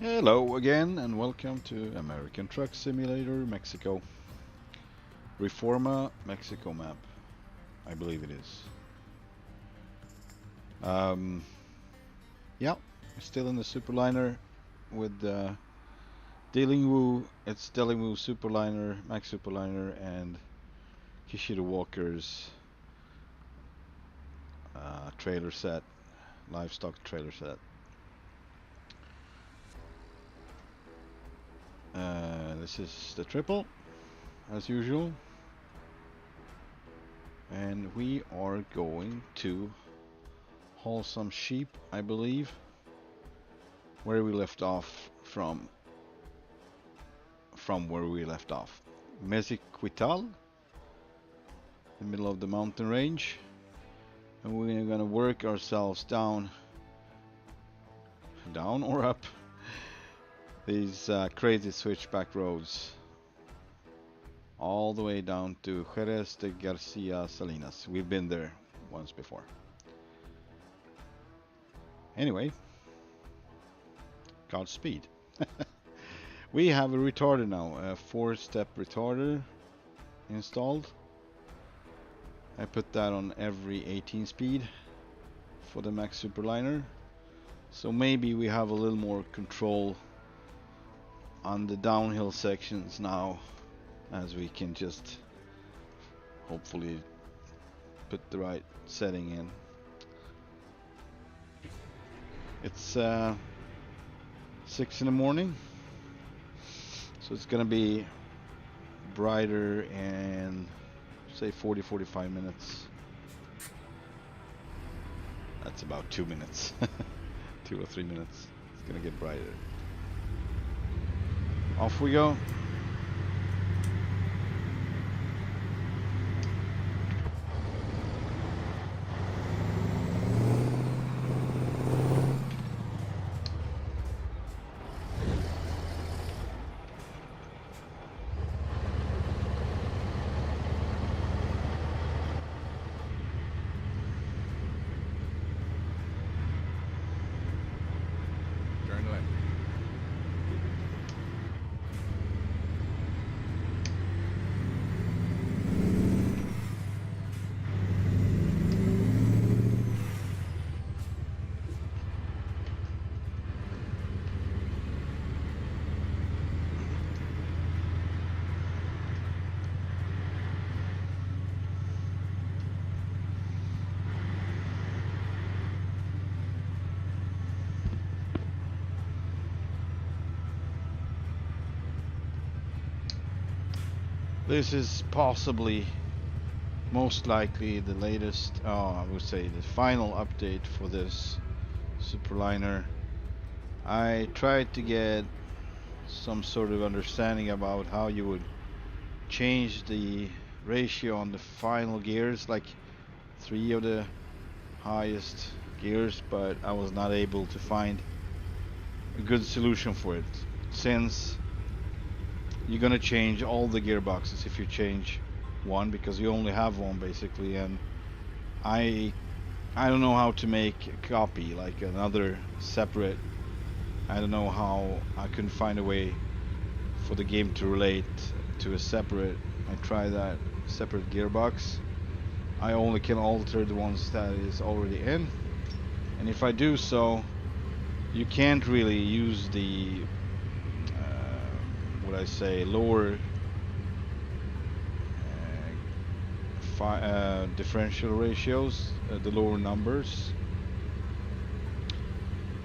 Hello again and welcome to American Truck Simulator Mexico. Reforma Mexico map, I believe it is. Um, yeah, we're still in the Superliner with it's Dielingwu Superliner, Mack Superliner and Kishido Walker's trailer set, livestock trailer set. This is the triple, as usual. And we are going to haul some sheep, I believe, where we left off from where we left off. Mexiquital, the middle of the mountain range, and we're gonna work ourselves down or up these crazy switchback roads all the way down to Jerez de Garcia Salinas. We've been there once before. Anyway, Godspeed. We have a retarder now, a 4-step retarder installed. I put that on every 18 speed for the Mack Superliner. So maybe we have a little more control on the downhill sections now, as we can just hopefully put the right setting in. It's 6 in the morning, so it's gonna be brighter in say 40-45 minutes. That's about 2 minutes. 2 or 3 minutes. It's gonna get brighter. Off we go. This is possibly, most likely, the latest, I would say the final update for this Superliner. I tried to get some sort of understanding about how you would change the ratio on the final gears, like 3 of the highest gears, but I was not able to find a good solution for it, since you're gonna change all the gearboxes if you change one, because you only have one basically, and I don't know how to make a copy, like another separate. I don't know how I couldn't find a way for the game to relate to a separate. I tried that separate gearbox. I only can alter the ones that is already in, and if I do so, you can't really use the what I say, lower differential ratios, the lower numbers,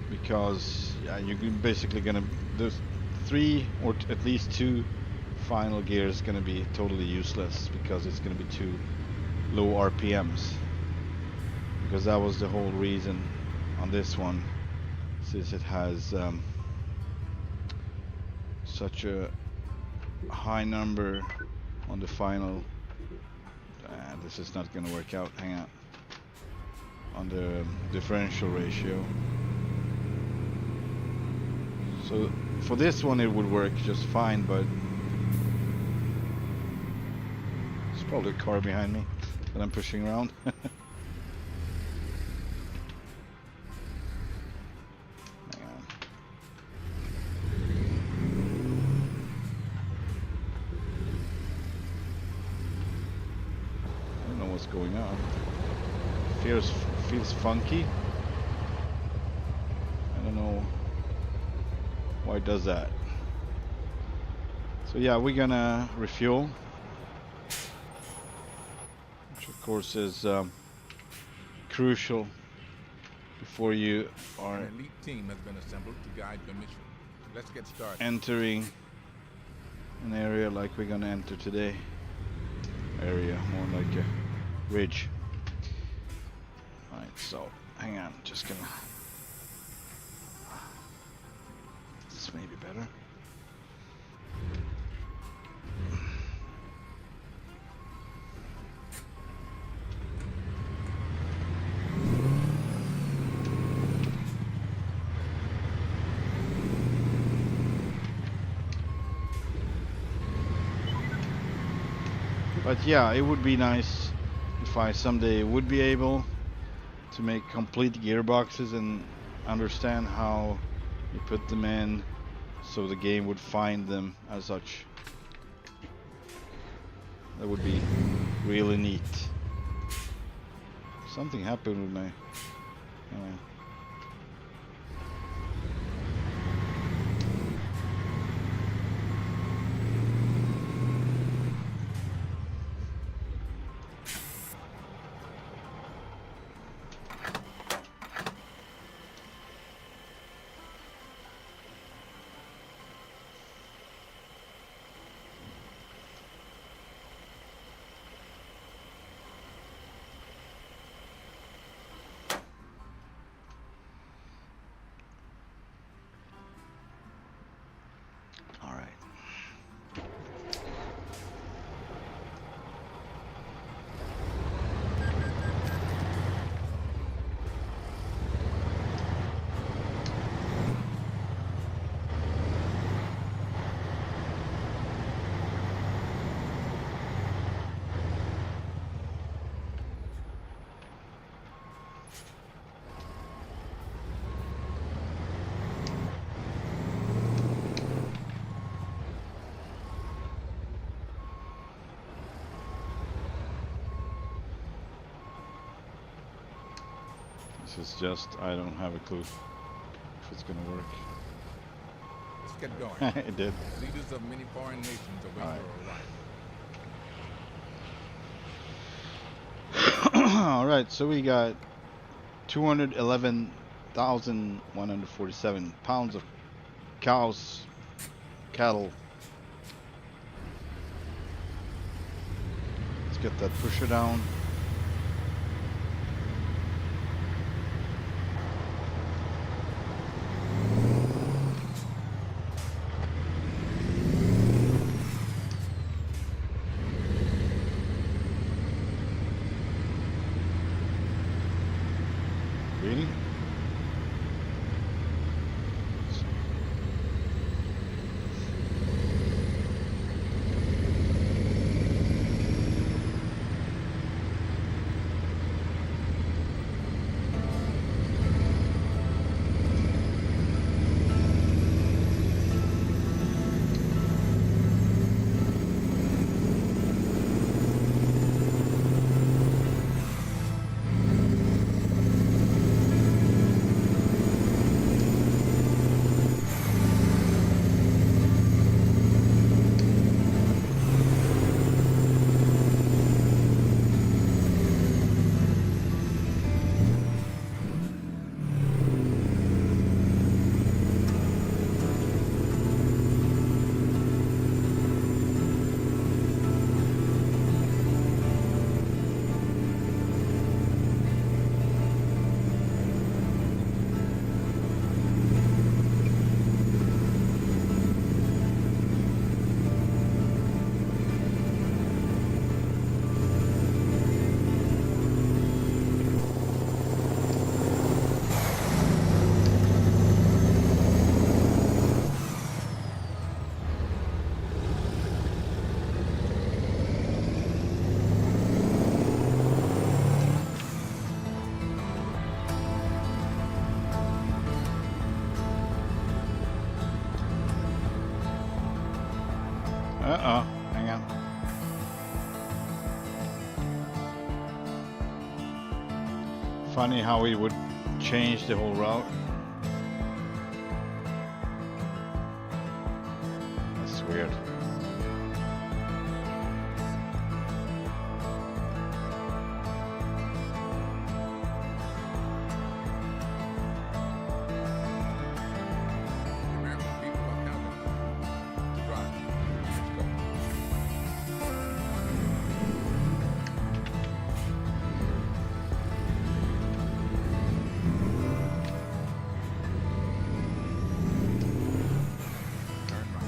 because you're basically gonna, there's 3 or at least 2 final gears gonna be totally useless, because it's gonna be too low RPMs, because that was the whole reason on this one, since it has such a high number on the final. This is not going to work out. Hang on. On the differential ratio. So for this one it would work just fine, but there's probably a car behind me that I'm pushing around. Hang on. what's going on. Feels funky. I don't know why it does that. So yeah, we're gonna refuel, which of course is crucial before you are An elite team has been assembled to guide the mission. Let's get started. entering an area like we're gonna enter today. Area, more like a ridge. Alright, so hang on, just gonna. This may be better. But yeah, it would be nice if I someday would be able to make complete gearboxes and understand how you put them in so the game would find them as such. That would be really neat. Something happened with my... This is just, I don't have a clue if it's gonna work. Let's get going. It did. Leaders of many foreign nations await your arrival. Alright, so we got 211,147 pounds of cattle. Let's get that pusher down. Really? Funny how he would change the whole route. That's weird. Remember, people are counting. Drive. Let's go. Turn right.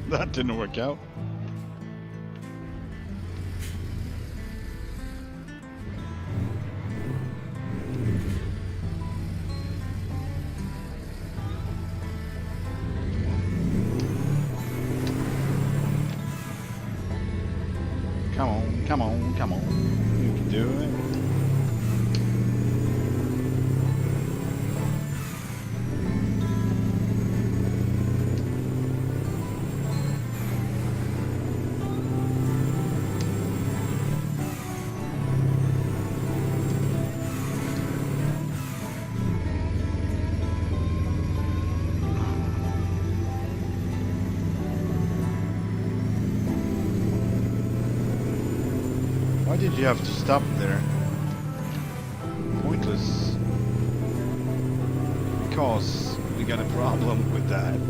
That didn't work out. Come on, come on, come on. You can do it. Why did you have to stop there? Pointless. Because we got a problem with that.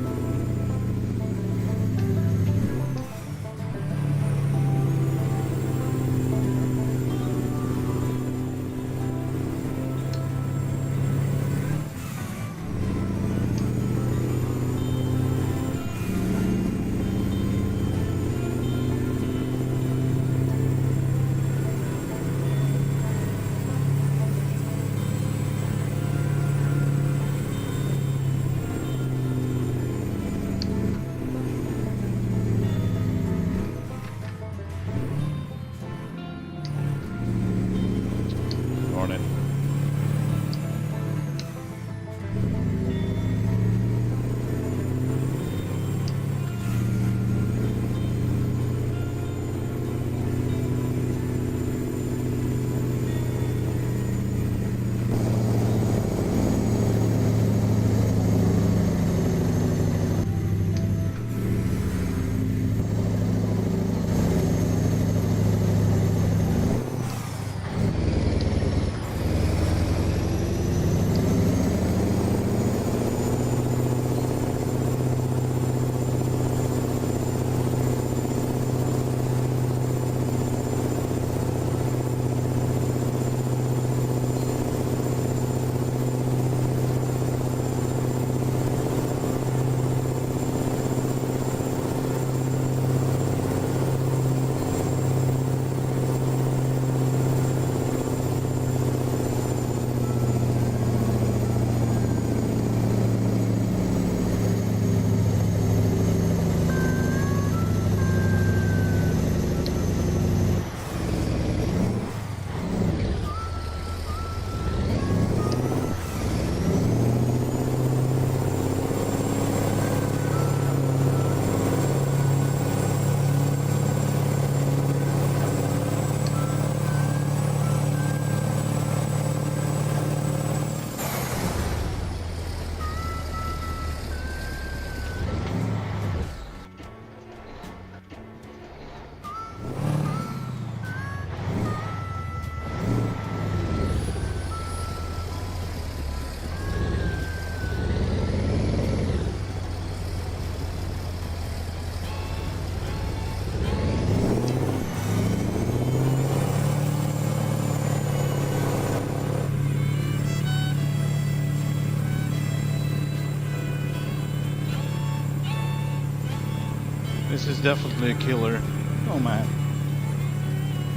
This is definitely a killer. Oh man.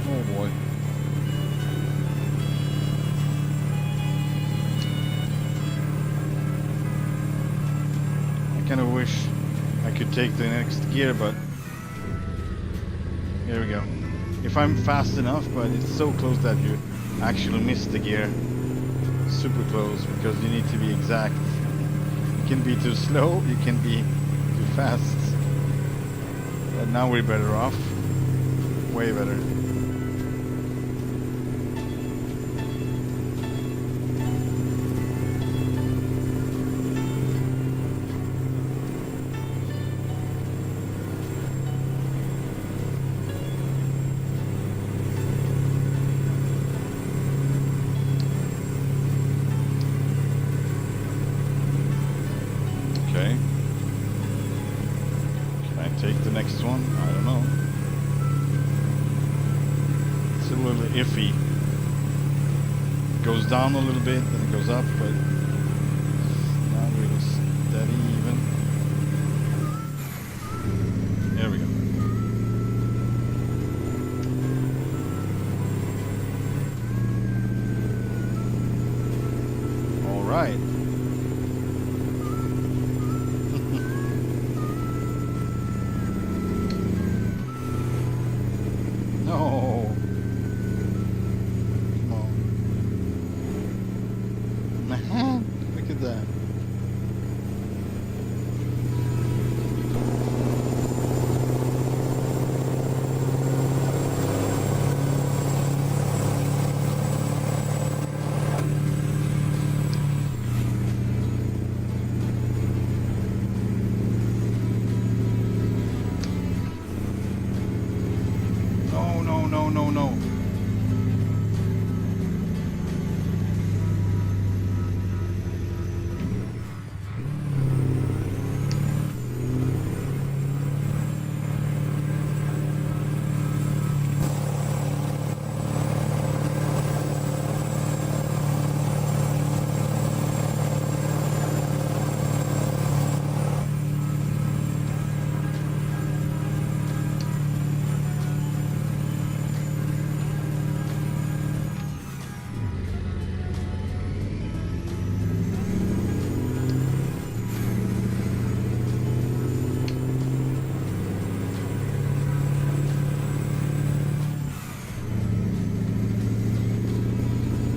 Oh boy. I kind of wish I could take the next gear, but here we go. If I'm fast enough, but it's so close that you actually miss the gear. Super close, because you need to be exact. You can be too slow, you can be too fast. But now we're better off. Way better. Okay. Can I take the next one? I don't know. It's a little iffy. It goes down a little bit, then it goes up, but not really steady even. There we go. All right. No. Come on. Man, look at that. No, no, no, no, no.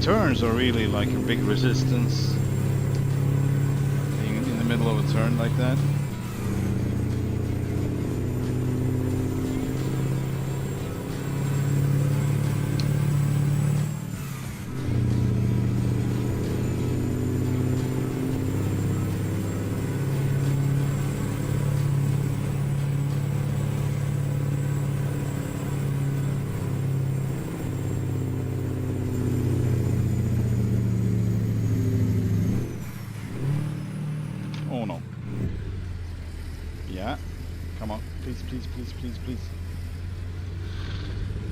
Turns are really like a big resistance. Being in the middle of a turn like that. Oh no. Yeah. Come on. Please, please, please, please, please.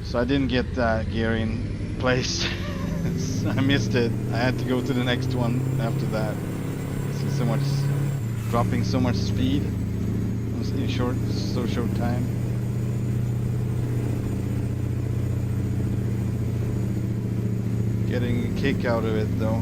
So I didn't get that gear in place. I missed it. I had to go to the next one after that. See so much dropping so much speed in so short time. Getting a kick out of it though.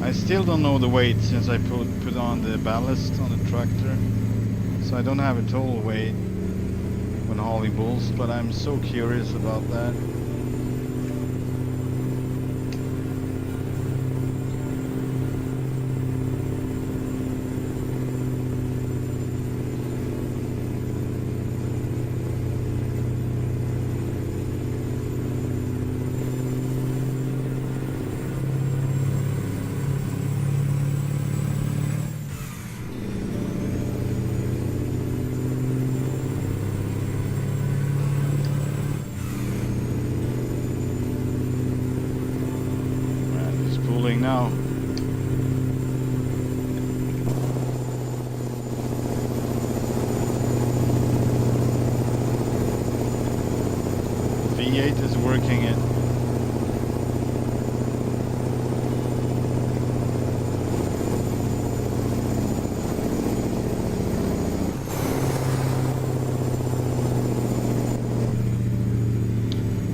I still don't know the weight since I put on the ballast on the tractor, so I don't have a total weight when hauling bulls, but I'm so curious about that. Now. V8 is working it.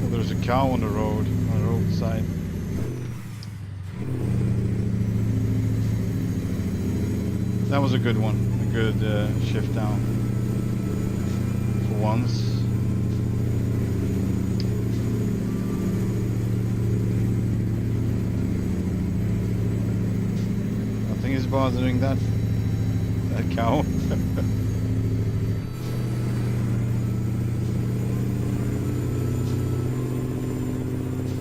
Oh, there's a cow on the road, on the roadside. That was a good one, a good shift down for once. Nothing is bothering that cow.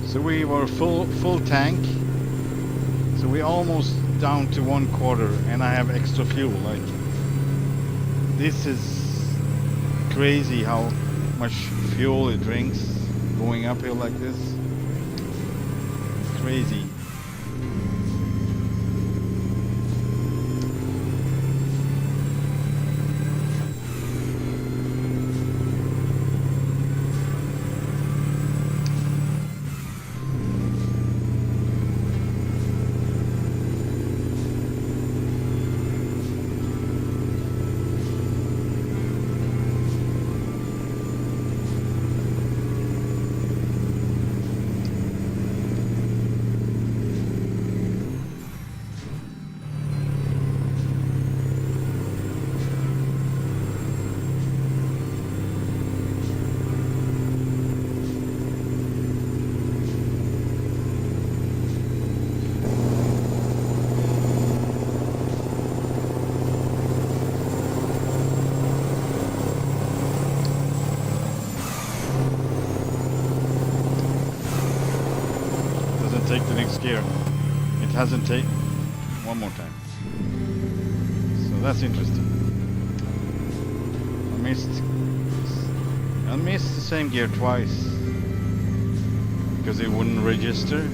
So we were full tank. So we almost down to 1/4, and I have extra fuel. Like, this is crazy how much fuel it drinks going uphill like this. Crazy. Take the next gear. It hasn't taken. One more time. So that's interesting. I missed the same gear twice because it wouldn't register.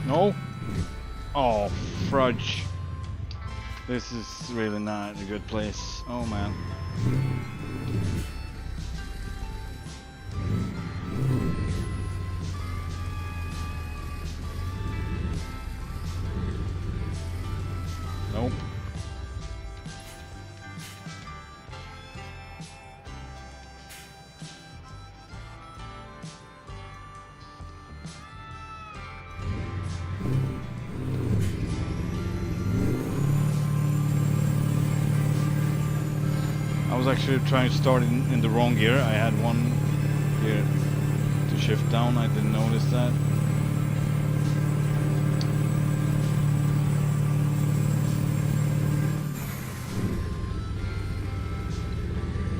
No? Oh, fudge. This is really not a good place. Oh man. Nope. I was actually trying to start in the wrong gear. I had one gear to shift down. I didn't notice that.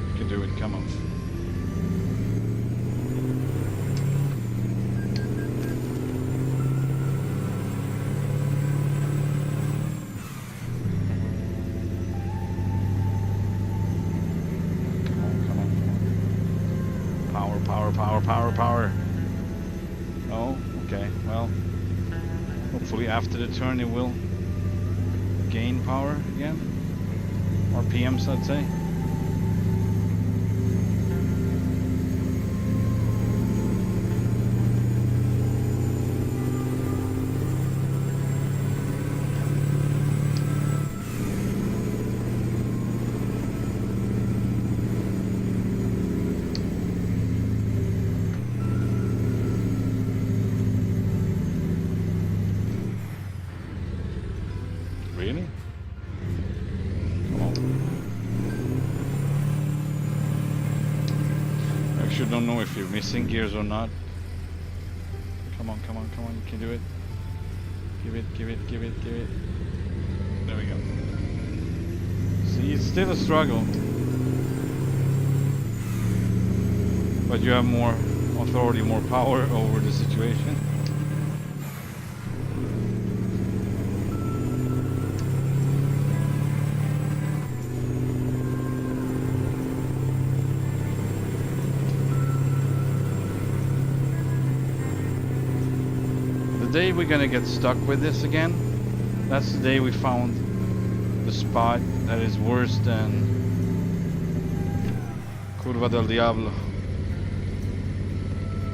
You can do it. Come on. Power. Oh, okay. Well, hopefully after the turn it will gain power again. RPMs, I'd say. don't know if you're missing gears or not. Come on, come on, come on, you can do it. Give it, give it, give it, give it. There we go. See, it's still a struggle. But you have more authority, more power over the situation. The day we're gonna get stuck with this again, that's the day we found the spot that is worse than Curva del Diablo.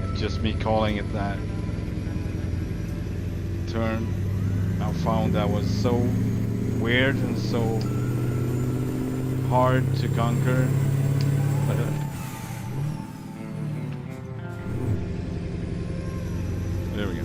It's just me calling it that. Turn I found that was so weird and so hard to conquer. There we go.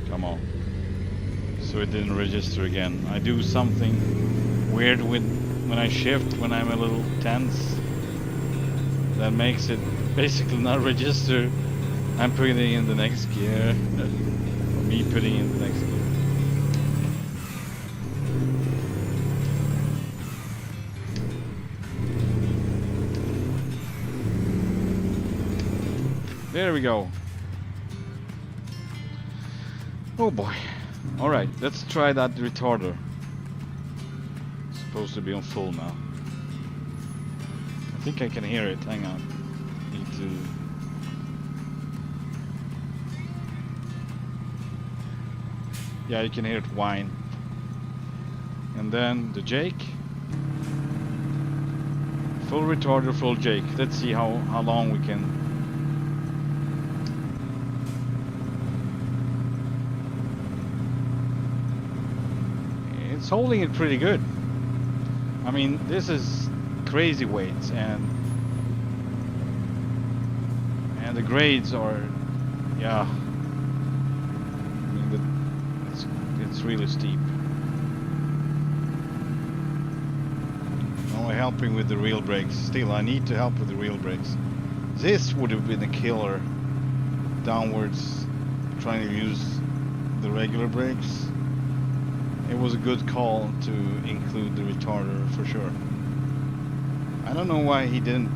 Come on. So it didn't register again. I do something weird with when I shift, when I'm a little tense. That makes it basically not register. I'm putting it in the next gear. Or me putting in the next gear. There we go. Oh boy. Alright, let's try that retarder. It's supposed to be on full now. I think I can hear it. Hang on. Need to... Yeah, you can hear it whine. And then the Jake. Full retarder, full Jake. Let's see how long we can... It's holding it pretty good. I mean, this is crazy weights, and the grades are, yeah. I mean, it's really steep. Only helping with the real brakes. Still, I need to help with the real brakes. This would have been a killer. Downwards, trying to use the regular brakes. It was a good call to include the retarder for sure. I don't know why he didn't.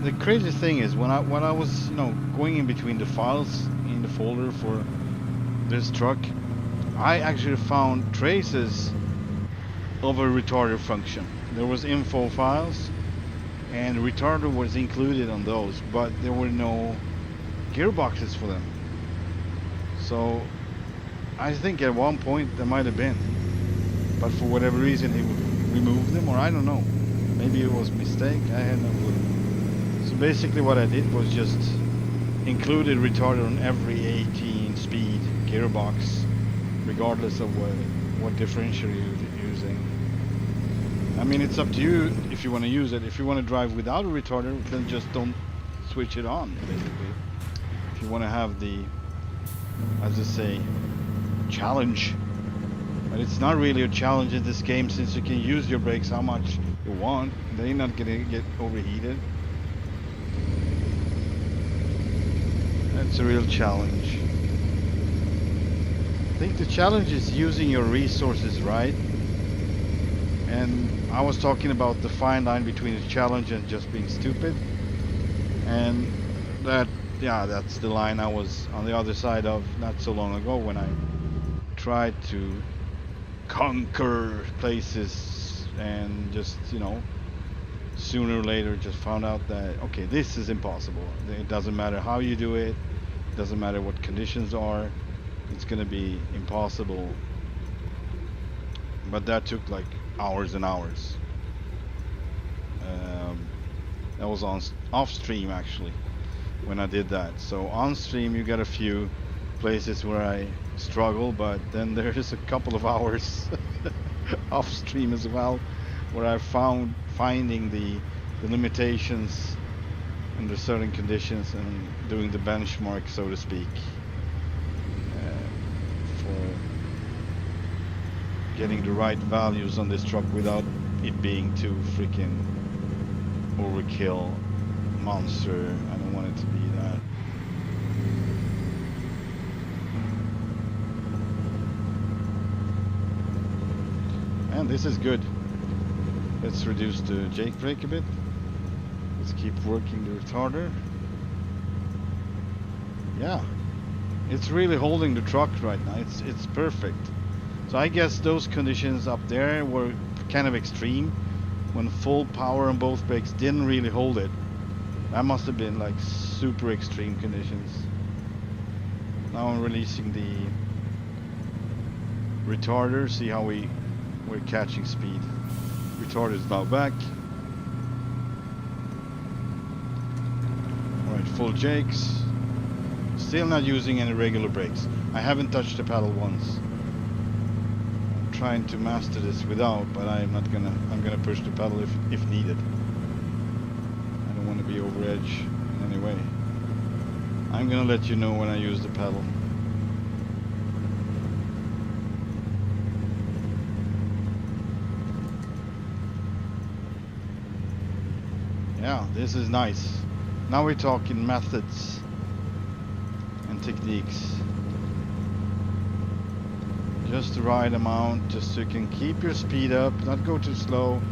The crazy thing is when I was going in between the files in the folder for this truck, I actually found traces of a retarder function. There was info files, and the retarder was included on those, but there were no gearboxes for them. So I think at one point there might have been. But for whatever reason he removed them, or I don't know. Maybe it was a mistake, I had no clue. So basically what I did was just included retarder on every 18 speed gearbox, regardless of what differential you're using. I mean, it's up to you if you want to use it. If you want to drive without a retarder, then just don't switch it on, basically. If you want to have the, as I say, challenge But it's not really a challenge in this game since you can use your brakes how much you want. They're not gonna get overheated. That's a real challenge. I think the challenge is using your resources right. And I was talking about the fine line between a challenge and just being stupid. And that, yeah, that's the line I was on the other side of not so long ago when I tried to conquer places and just, you know, sooner or later just found out that, okay, this is impossible. It doesn't matter how you do it. It doesn't matter what conditions are. It's gonna be impossible. But that took like hours and hours. That was on off stream actually when I did that. So on stream you got a few places where I struggle, but then there's a couple of hours off stream as well where I finding the limitations under certain conditions and doing the benchmark, so to speak, for getting the right values on this truck without it being too freaking overkill monster. I don't want it to be that. And this is good. Let's reduce the Jake brake a bit. Let's keep working the retarder. Yeah, it's really holding the truck right now. It's perfect. So I guess those conditions up there were kind of extreme when full power on both brakes didn't really hold it. That must have been like super extreme conditions. Now I'm releasing the retarder, see how we're catching speed. Retarder is now back. Alright, full Jakes. Still not using any regular brakes. I haven't touched the pedal once. I'm trying to master this without, but I'm gonna push the pedal if needed. I don't want to be over edge in any way. I'm gonna let you know when I use the pedal. Yeah, this is nice. Now we're talking methods and techniques. Just the right amount, just so you can keep your speed up, not go too slow,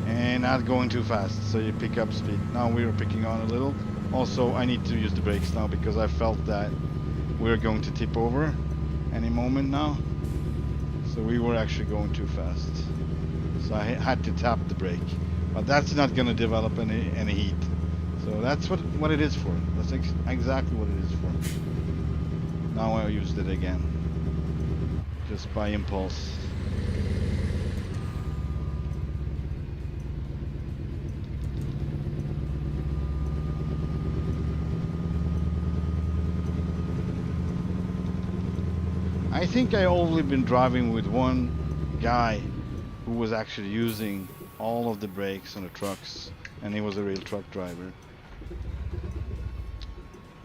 and not going too fast, so you pick up speed. Now we're picking on a little. Also, I need to use the brakes now because I felt that we're going to tip over any moment now. So we were actually going too fast. So I had to tap the brake. But that's not going to develop any heat. So that's what it is for. That's exactly what it is for. Now I used it again. Just by impulse. I think I only been driving with one guy who was actually using all of the brakes on the trucks, and he was a real truck driver.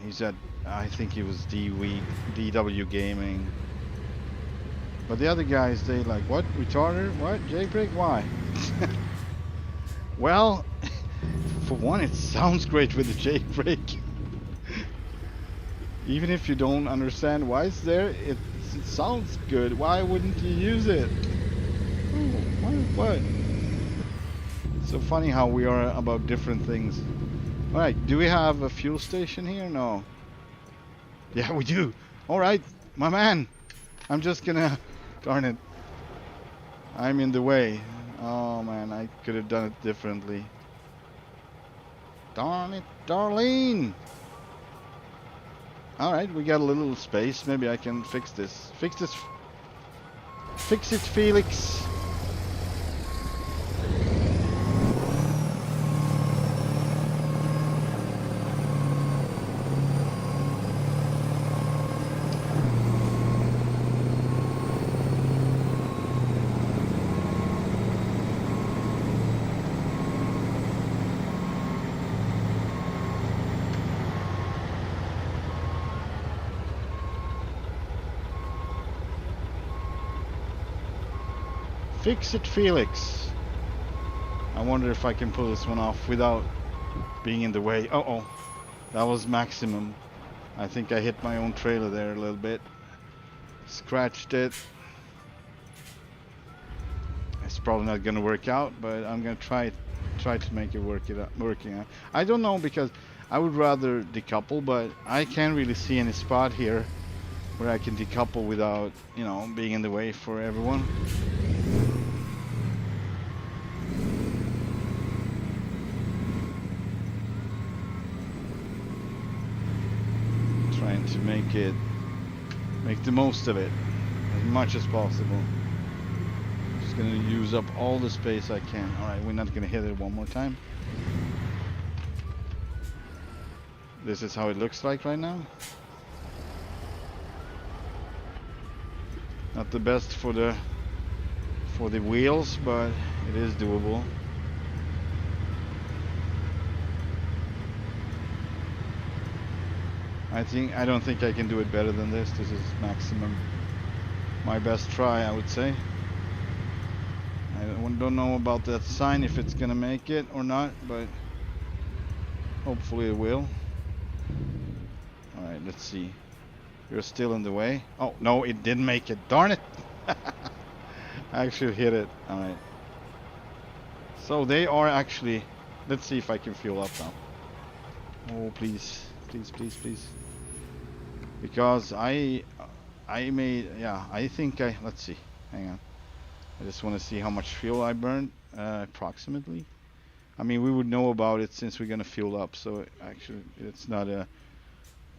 He said, I think he was DW Gaming. But the other guys, they like, what? Retarder? What? Jake brake? Why? Well, for one, it sounds great with the Jake brake. Even if you don't understand why it's there, it sounds good. Why wouldn't you use it? Oh, what? So funny how we are about different things. Alright, do we have a fuel station here? No. Yeah, we do. Alright, my man. I'm just gonna... Darn it. I'm in the way. Oh man, I could have done it differently. Darn it, Darlene! Alright, we got a little space. Maybe I can fix this. Fix it, Felix! Fix it, Felix. I wonder if I can pull this one off without being in the way. Uh-oh. That was maximum. I think I hit my own trailer there a little bit. Scratched it. It's probably not gonna work out, but I'm gonna try to make it working out. I don't know, because I would rather decouple, but I can't really see any spot here where I can decouple without, you know, being in the way for everyone. Trying to make the most of it as much as possible. Just gonna use up all the space I can. Alright, we're not gonna hit it one more time. This is how it looks like right now. Not the best for the wheels, but it is doable. I don't think I can do it better than this. This is maximum. My best try, I would say. I don't know about that sign, if it's gonna make it or not, but hopefully it will. Alright, let's see. You're still in the way. Oh, no, it didn't make it. Darn it! I actually hit it. Alright. So they are actually... Let's see if I can fuel up now. Oh, please. Please, please, please. Because I made... Yeah, I think I... Let's see. Hang on. I just want to see how much fuel I burned. Approximately. I mean, we would know about it since we're going to fuel up. So, actually, it's not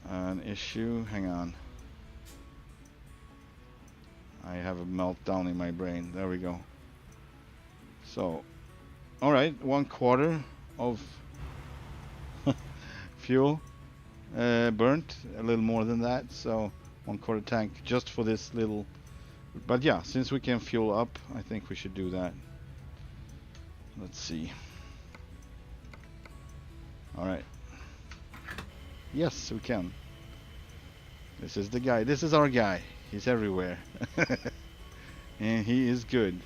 an issue. Hang on. I have a meltdown in my brain. There we go. So, alright, 1/4 of fuel burnt, a little more than that, so 1/4 tank just for this little. But yeah, since we can fuel up, I think we should do that. Let's see. Alright. Yes, we can. This is the guy. This is our guy. He's everywhere. And he is good.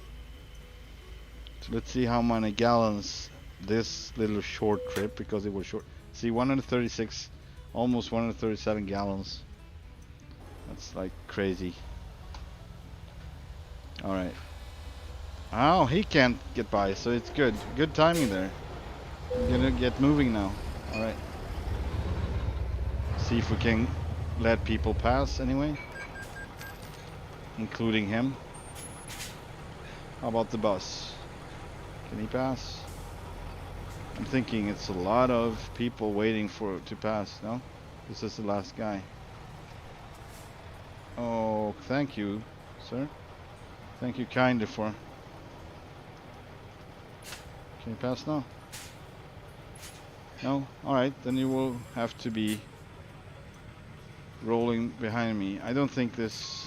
So let's see how many gallons this little short trip, because it was short. See, 136, almost 137 gallons. That's like crazy. Alright. Oh, he can't get by, so it's good. Good timing there. I'm gonna get moving now. Alright. See if we can let people pass anyway. Including him. How about the bus? Can he pass? I'm thinking it's a lot of people waiting to pass, no? This is the last guy. Oh, thank you, sir. Thank you kindly for... Can you pass now? No? Alright, then you will have to be rolling behind me. I don't think this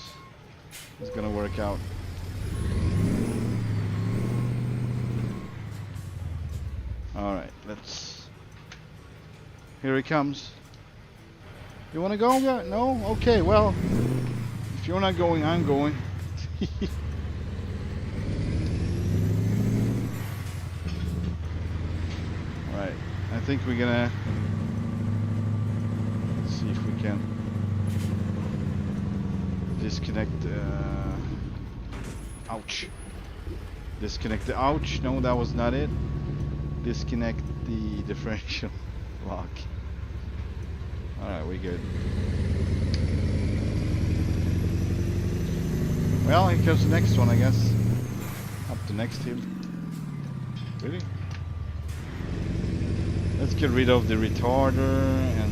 is gonna work out. Alright, let's... Here he comes. You wanna go? No? Okay, well, if you're not going, I'm going. Alright, I think we're gonna... Let's see if we can disconnect... Ouch. Disconnect the... Ouch! No, that was not it. Disconnect the differential lock. Alright, we good. Well, here comes the next one, I guess. Up the next hill. Really? Let's get rid of the retarder and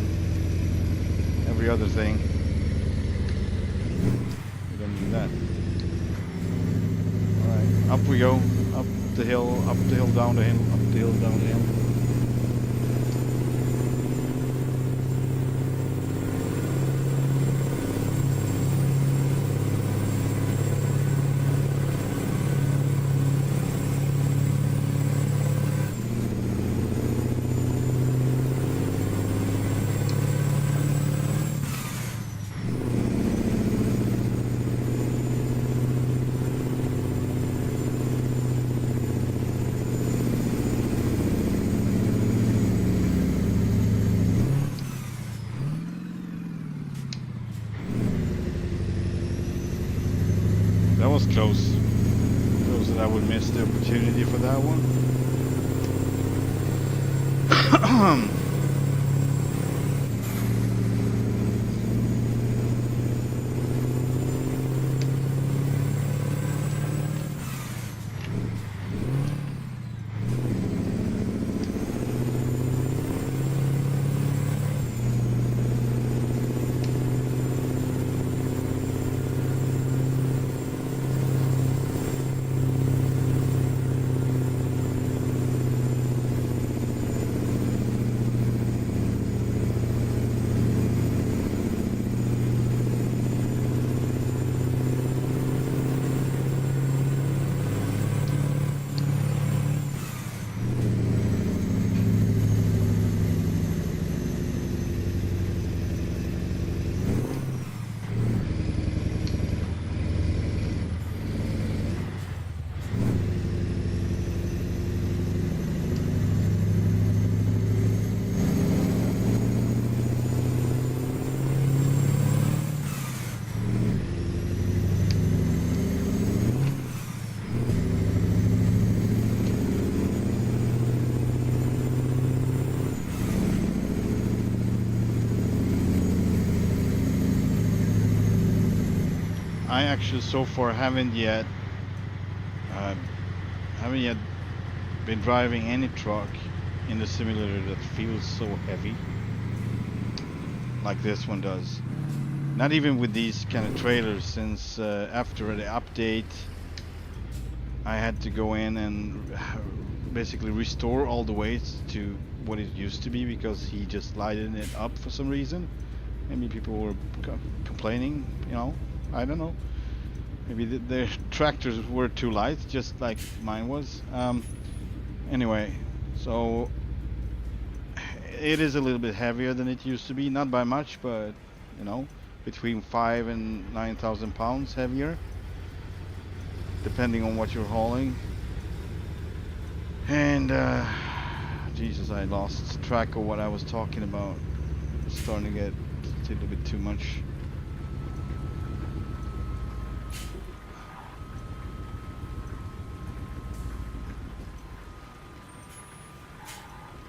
every other thing. We don't need that. Alright, up we go. Up the hill, down the hill, up the hill, down the hill. would miss the opportunity for that one. I actually so far haven't yet been driving any truck in the simulator that feels so heavy like this one does. Not even with these kind of trailers, since after the update I had to go in and basically restore all the weights to what it used to be, because he just lightened it up for some reason. Maybe people were complaining, you know, I don't know. Maybe the tractors were too light, just like mine was. Anyway, so it is a little bit heavier than it used to be, not by much, but you know, between 5,000 and 9,000 pounds heavier, depending on what you're hauling. And Jesus, I lost track of what I was talking about. It's starting to get a little bit too much.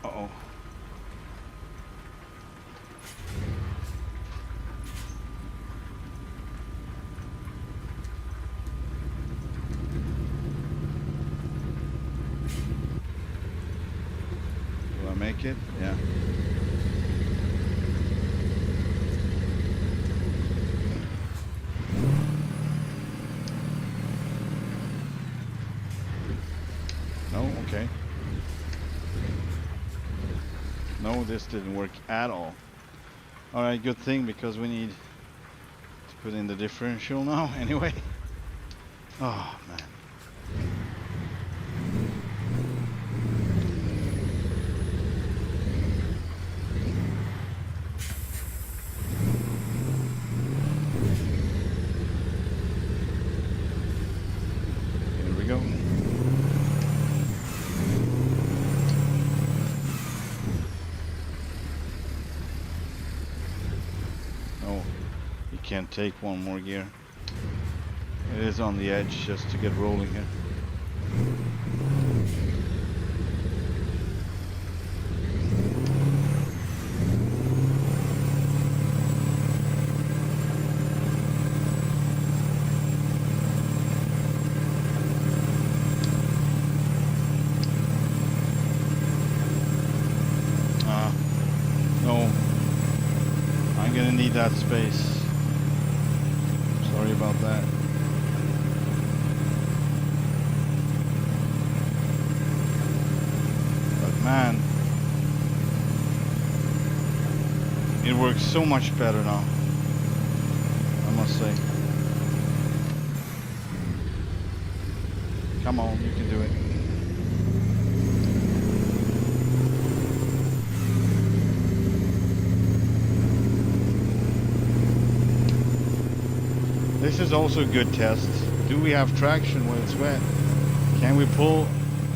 Uh-oh. Do I make it? Yeah. No? Okay. No, this didn't work at all. Alright, good thing, because we need to put in the differential now anyway. Oh man. Here we go. Can't take one more gear. It is on the edge just to get rolling here. No, I'm gonna need that space. Sorry about that. But man, it works so much better now, I must say. Come on, you can do it. This is also a good test. Do we have traction when it's wet? Can we pull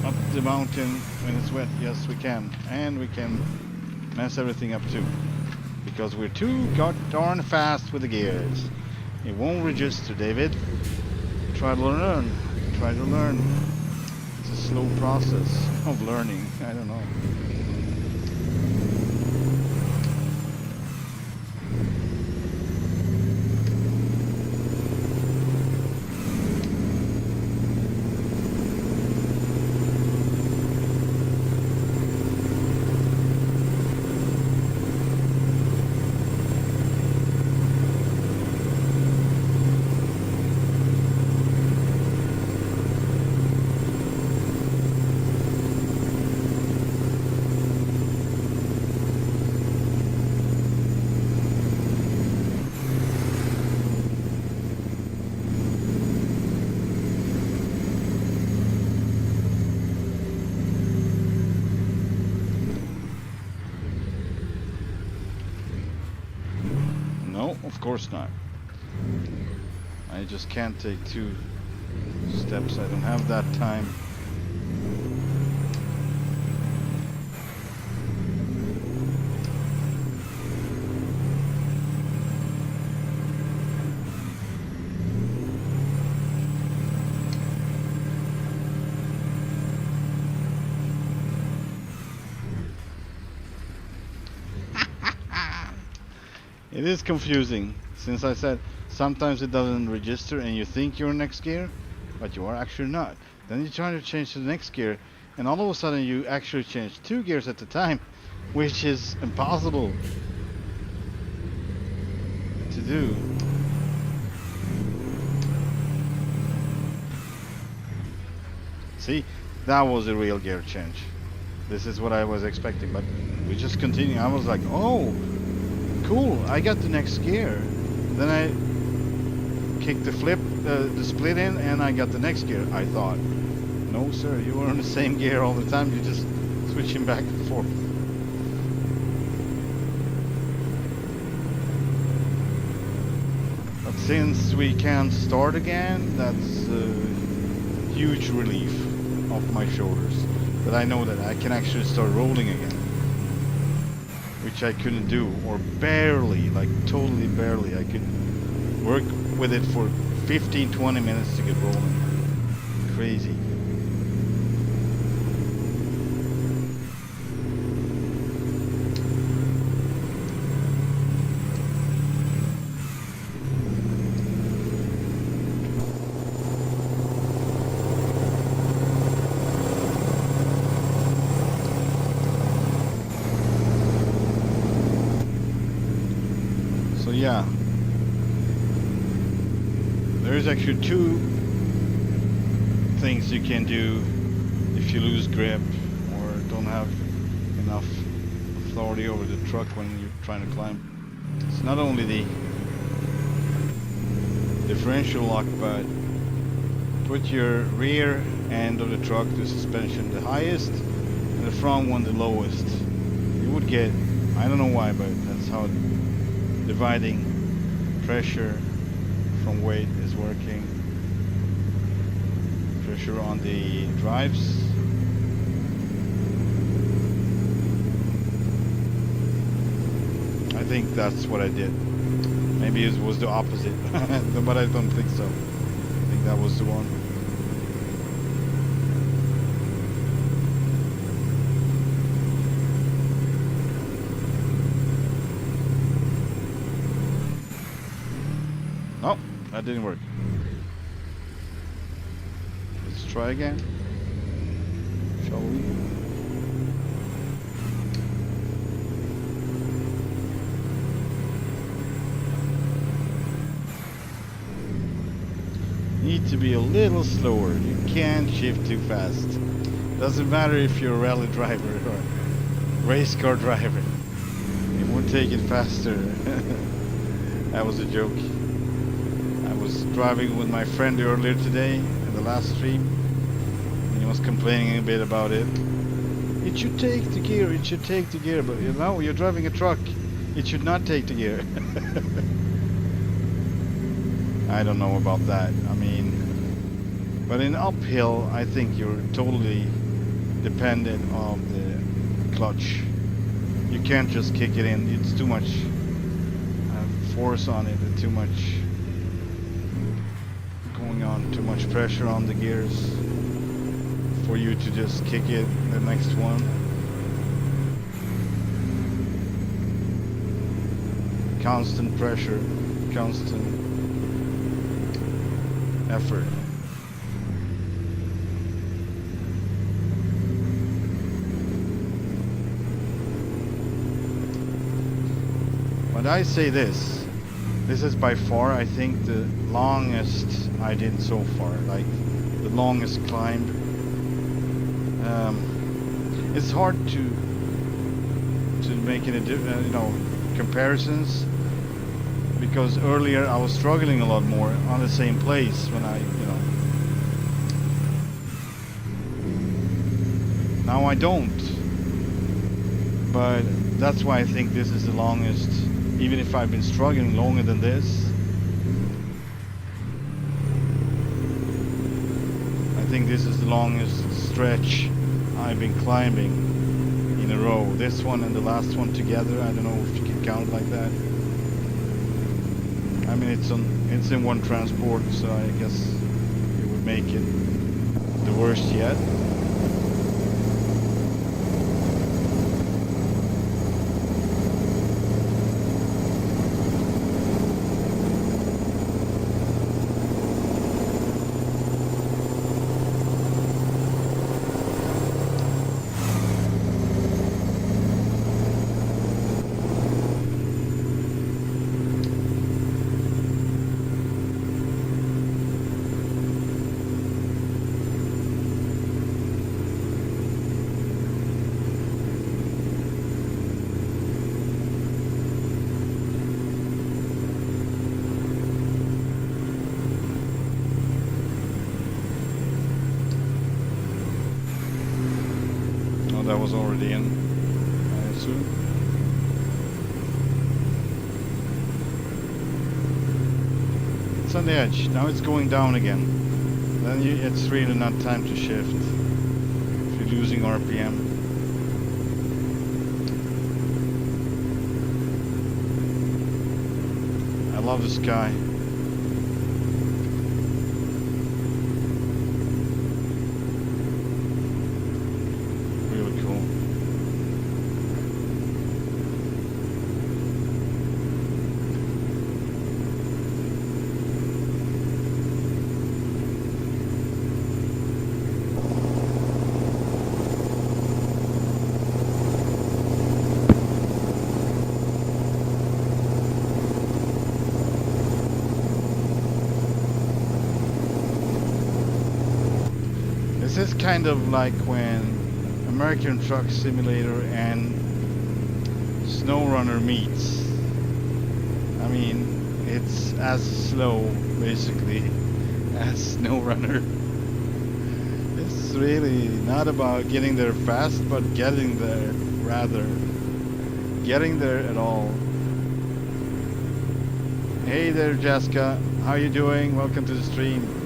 up the mountain when it's wet? Yes, we can. And we can mess everything up too, because we're too darn fast with the gears. It won't register, David. Try to learn. Try to learn. a slow process of learning. I don't know. Of course not. I just can't take 2 steps. I don't have that time. It is confusing, since I said sometimes it doesn't register and you think you're in next gear, but you are actually not. Then you try to change to the next gear, and all of a sudden you actually change 2 gears at a time, which is impossible to do. See, that was a real gear change. This is what I was expecting, but we just continue. I was like, oh, cool, I got the next gear. Then I kicked the split in, and I got the next gear. I thought, no sir, you were on the same gear all the time, you just switching back and forth. But since we can start again, that's a huge relief off my shoulders. That I know that I can actually start rolling again. Which I couldn't do, or barely, like totally barely. I could work with it for 15-20 minutes to get rolling. Crazy. Yeah, there's actually 2 things you can do if you lose grip or don't have enough authority over the truck when you're trying to climb. It's not only the differential lock, but put your rear end of the truck, the suspension, the highest, and the front one the lowest. You would get, I don't know why, but that's how dividing pressure from weight is working. Pressure on the drives. I think that's what I did. Maybe it was the opposite, but I don't think so. I think that was the one. No, that didn't work. Let's try again. Shall we? Need to be a little slower. You can't shift too fast. Doesn't matter if you're a rally driver or race car driver. It won't take it faster. That was a joke. I was driving with my friend earlier today in the last stream, and he was complaining a bit about it. It should take the gear, it should take the gear, but you know, you're driving a truck. It should not take the gear. I don't know about that. I mean, but in uphill, I think you're totally dependent on the clutch. You can't just kick it in. It's too much force on it, and too much going on, too much pressure on the gears for you to just kick it the next one. Constant pressure, constant effort. But I say this is by far, I think, the longest I did so far, like the longest climb. It's hard to make any comparisons, because earlier I was struggling a lot more on the same place when now I don't. But that's why I think this is the longest, even if I've been struggling longer than this. I think this is the longest stretch I've been climbing in a row. This one and the last one together, I don't know if you can count like that. I mean, it's in one transport, so I guess it would make it the worst yet. That was already in, I assume. It's on the edge. Now it's going down again. Then it's really not time to shift if you're losing RPM. I love the sky. This is kind of like when American Truck Simulator and SnowRunner meets. I mean, it's as slow, basically, as SnowRunner. It's really not about getting there fast, but getting there, rather. Getting there at all. Hey there, Jessica. How you doing? Welcome to the stream.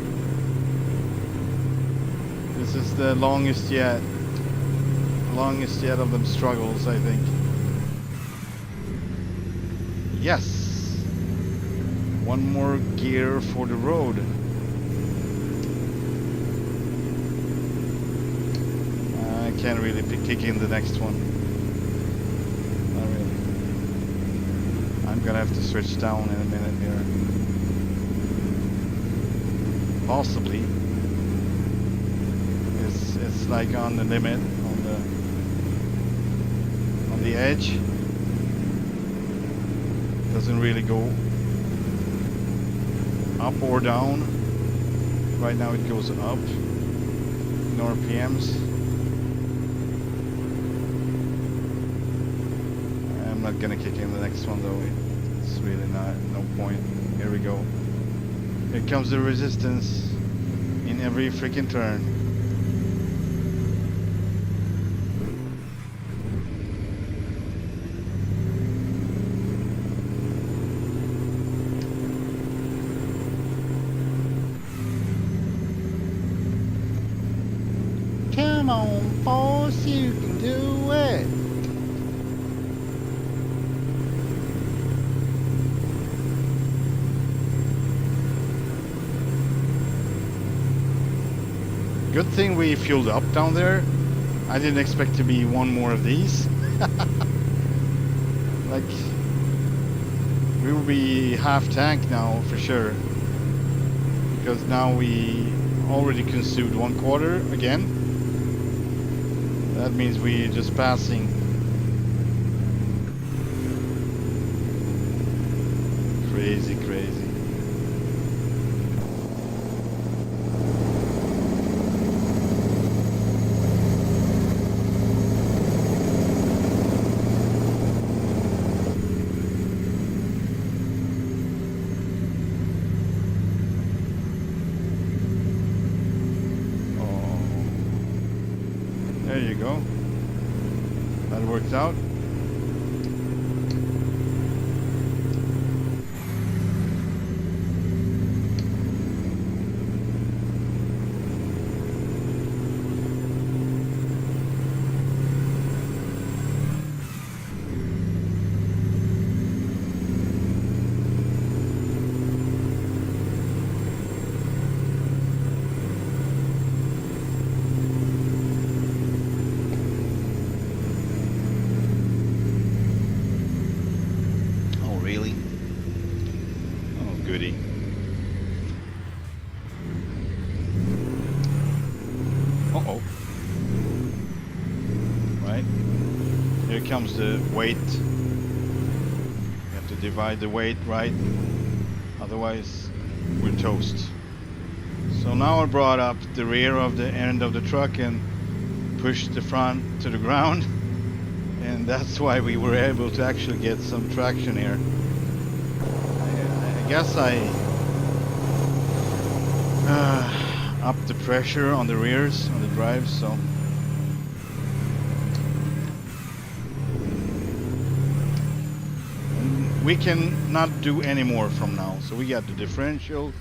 This is the longest yet of them struggles, I think. Yes, one more gear for the road. I can't really kick in the next one. Not really. I'm gonna have to switch down in a minute here. Possibly. It's like on the limit, on the edge. Doesn't really go up or down. Right now it goes up in RPMs. I'm not gonna kick in the next one though. It's really no point. Here we go. Here comes the resistance in every freaking turn. Come on, boss, you can do it. Good thing we fueled up down there. I didn't expect to be one more of these. Like, we will be half tank now for sure. Because now we already consumed 1/4 again. That means we're just passing. Crazy, crazy. There you go. That worked out. Comes the weight. You have to divide the weight, right? Otherwise we're toast. So now I brought up the rear of the end of the truck and pushed the front to the ground, and that's why we were able to actually get some traction here. I guess I upped the pressure on the rears, on the drives, so we can not do any more from now. So we got the differential.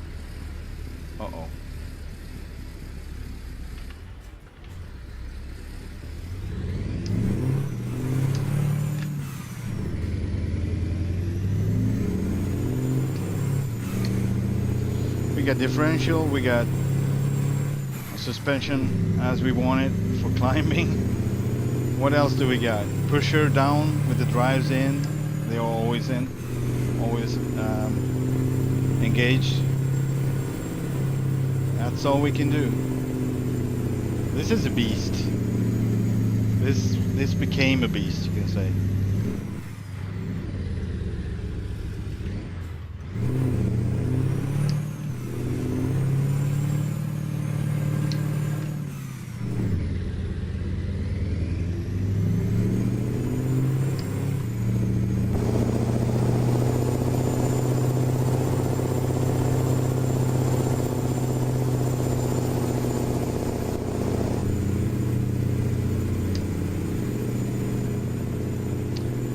Uh-oh. We got differential, we got a suspension as we want it for climbing. What else do we got? Pusher down with the drives in. They are always in, always engaged. That's all we can do. This is a beast. This became a beast, you can say.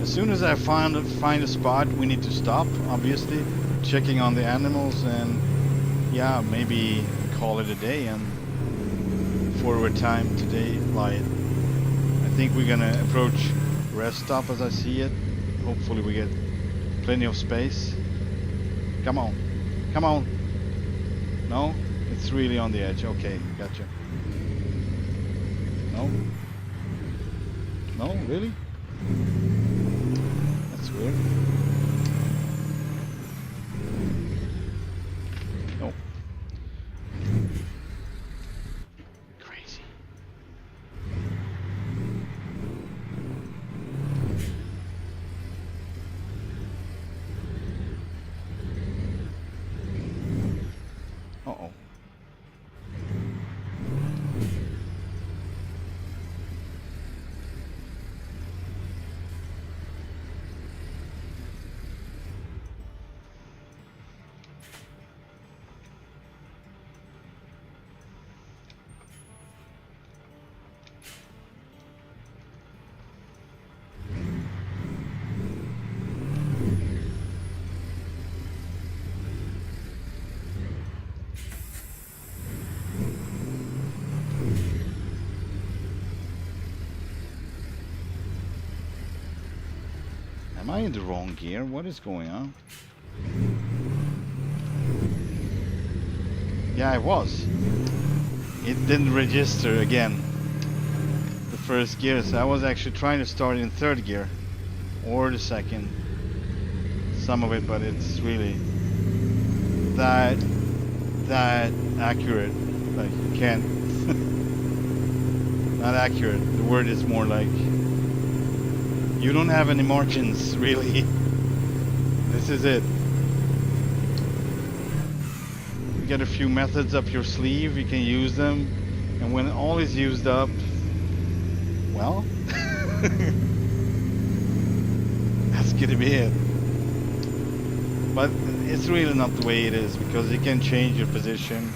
As soon as I find a spot, we need to stop, obviously, checking on the animals, and yeah, maybe call it a day and forward time today light. I think we're gonna approach rest stop as I see it. Hopefully we get plenty of space. Come on, come on. No, it's really on the edge. Okay, gotcha. No, no, really? That's weird. No. Crazy. Uh-oh. Am I in the wrong gear? What is going on? Yeah, I was. it didn't register again. The first gear, so I was actually trying to start in third gear or the second. Some of it, but it's really that accurate. Like you can't. Not accurate. The word is more like you don't have any margins really. This is it. You get a few methods up your sleeve, you can use them, and when all is used up, well, that's gonna be it. But it's really not the way it is, because you can change your position,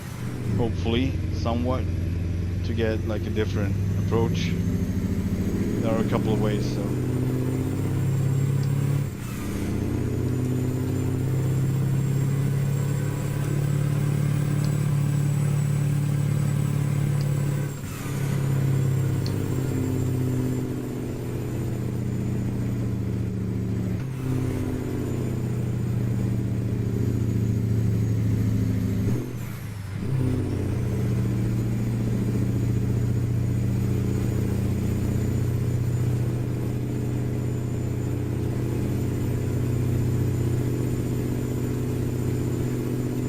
hopefully, somewhat, to get like a different approach. There are a couple of ways, so.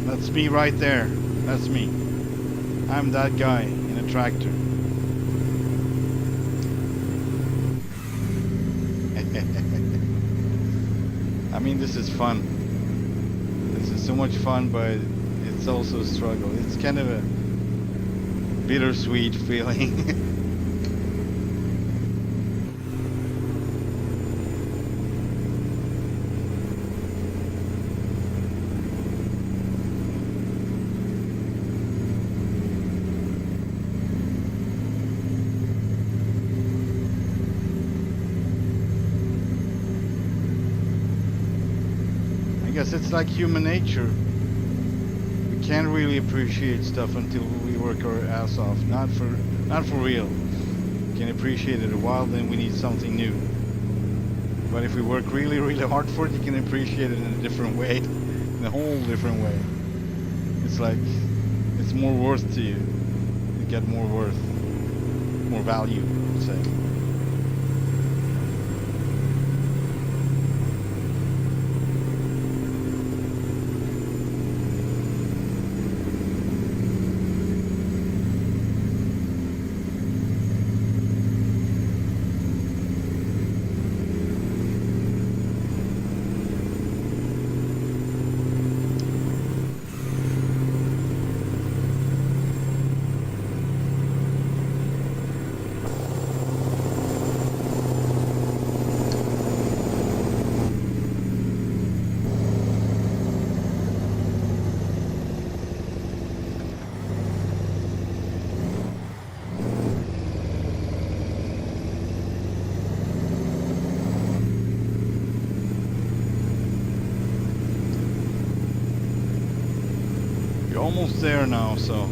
That's me right there. That's me. I'm that guy in a tractor. I mean, this is fun. This is so much fun, but it's also a struggle. It's kind of a bittersweet feeling. I guess it's like human nature. We can't really appreciate stuff until we work our ass off. Not for real. We can appreciate it a while, then we need something new. But if we work really, really hard for it, you can appreciate it in a different way. In a whole different way. It's like, it's more worth to you. You get more worth. More value, I would say. Almost there now, so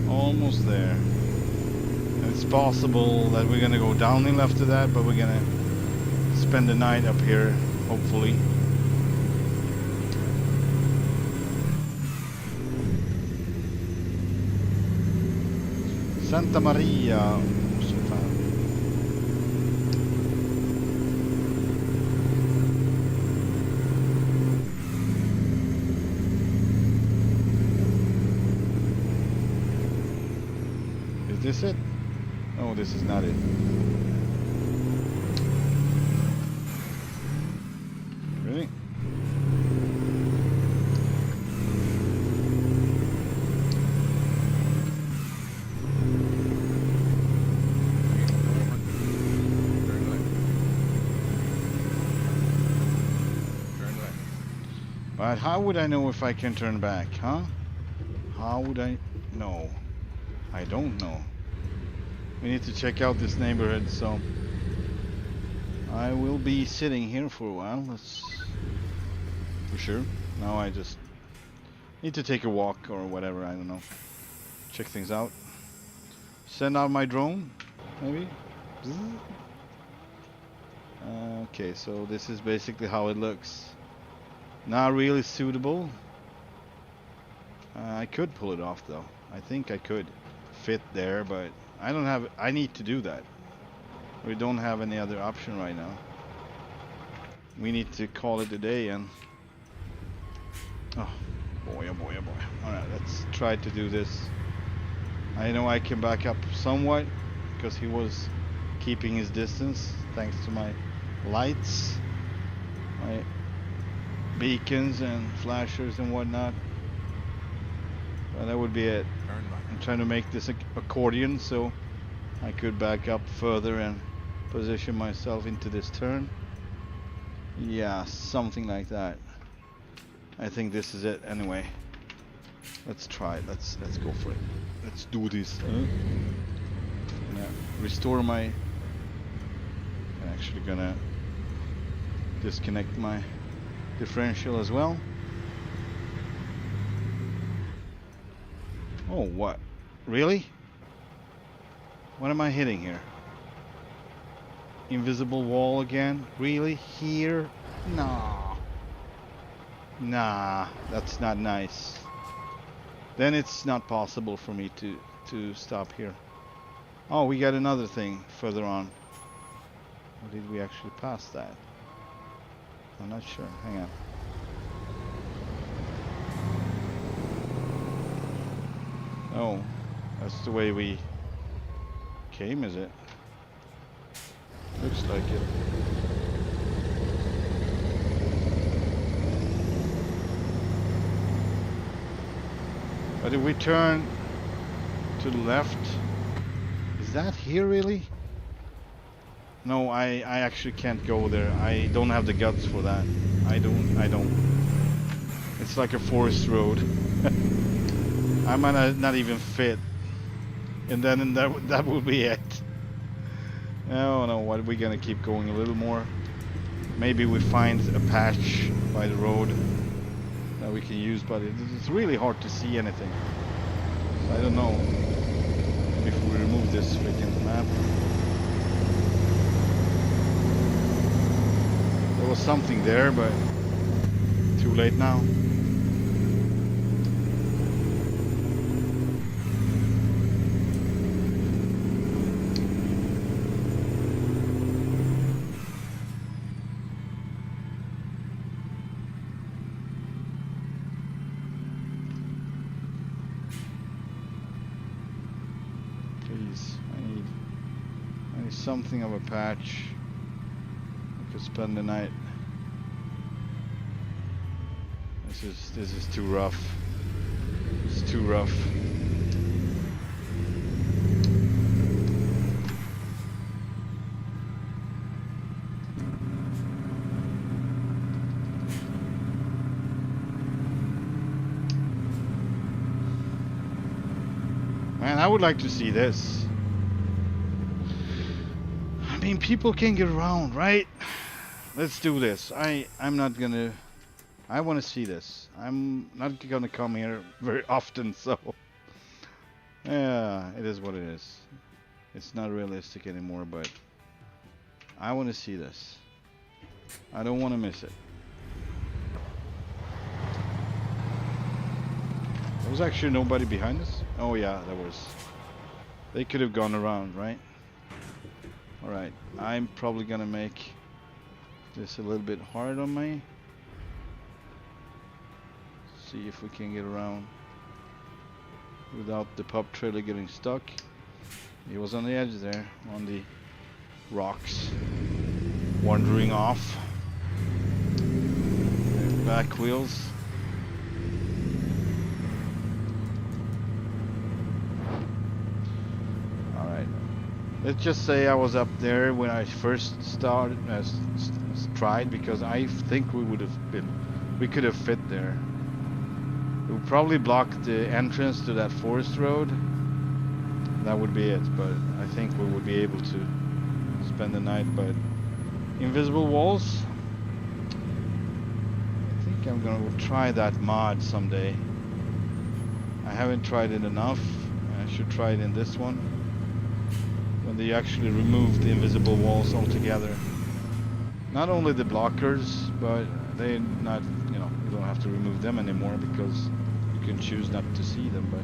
almost there. And it's possible that we're gonna go downhill after that, but we're gonna spend the night up here, hopefully. Santa Maria. Is this it? Oh, this is not it. Really? But how would I know if I can turn back, huh? How would I know? I don't know. We need to check out this neighborhood, so I will be sitting here for a while. That's for sure. Now I just need to take a walk or whatever, I don't know. Check things out. Send out my drone, maybe. Okay, so this is basically how it looks. Not really suitable. I could pull it off though. I think I could fit there, but I don't have. I need to do that. We don't have any other option right now. We need to call it a day and. Oh boy! Oh boy! Oh boy! All right, let's try to do this. I know I can back up somewhat because he was keeping his distance thanks to my lights, my beacons and flashers and whatnot. But that would be it. I'm trying to make this accordion so I could back up further and position myself into this turn. Yeah, something like that. I think this is it anyway. Let's try it. Let's go for it. Let's do this. Gonna restore my. I'm actually gonna disconnect my differential as well. Oh, what? Really? What am I hitting here? Invisible wall again? Really? Here? No. Nah, that's not nice. Then it's not possible for me to stop here. Oh, we got another thing further on. Or did we actually pass that? I'm not sure. Hang on. Oh, that's the way we came, is it? Looks like it. But if we turn to the left, is that here really? No, I actually can't go there. I don't have the guts for that. I don't. It's like a forest road. I might not even fit. And then that would be it. Oh no, what, we're gonna keep going a little more. Maybe we find a patch by the road that we can use, but it's really hard to see anything. So I don't know if we remove this freaking map. There was something there, but too late now. Something of a patch. I could spend the night. This is too rough. It's too rough. Man, I would like to see this. I mean, people can get around, right? Let's do this. I'm not gonna. I want to see this. I'm not gonna come here very often, so yeah, it is what it is. It's not realistic anymore, but I want to see this. I don't want to miss it. There was actually nobody behind us. Oh yeah, there was. They could have gone around, right? Alright, I'm probably gonna make this a little bit hard on me. See if we can get around without the pop trailer getting stuck. He was on the edge there, on the rocks, wandering off. Back wheels. Let's just say I was up there when I first started, tried, because I think we could have fit there. It would probably block the entrance to that forest road. That would be it, but I think we would be able to spend the night. But invisible walls, I think I'm gonna try that mod someday. I haven't tried it enough. I should try it in this one. When they actually remove the invisible walls altogether. Not only the blockers, but they not, you know, you don't have to remove them anymore because you can choose not to see them, but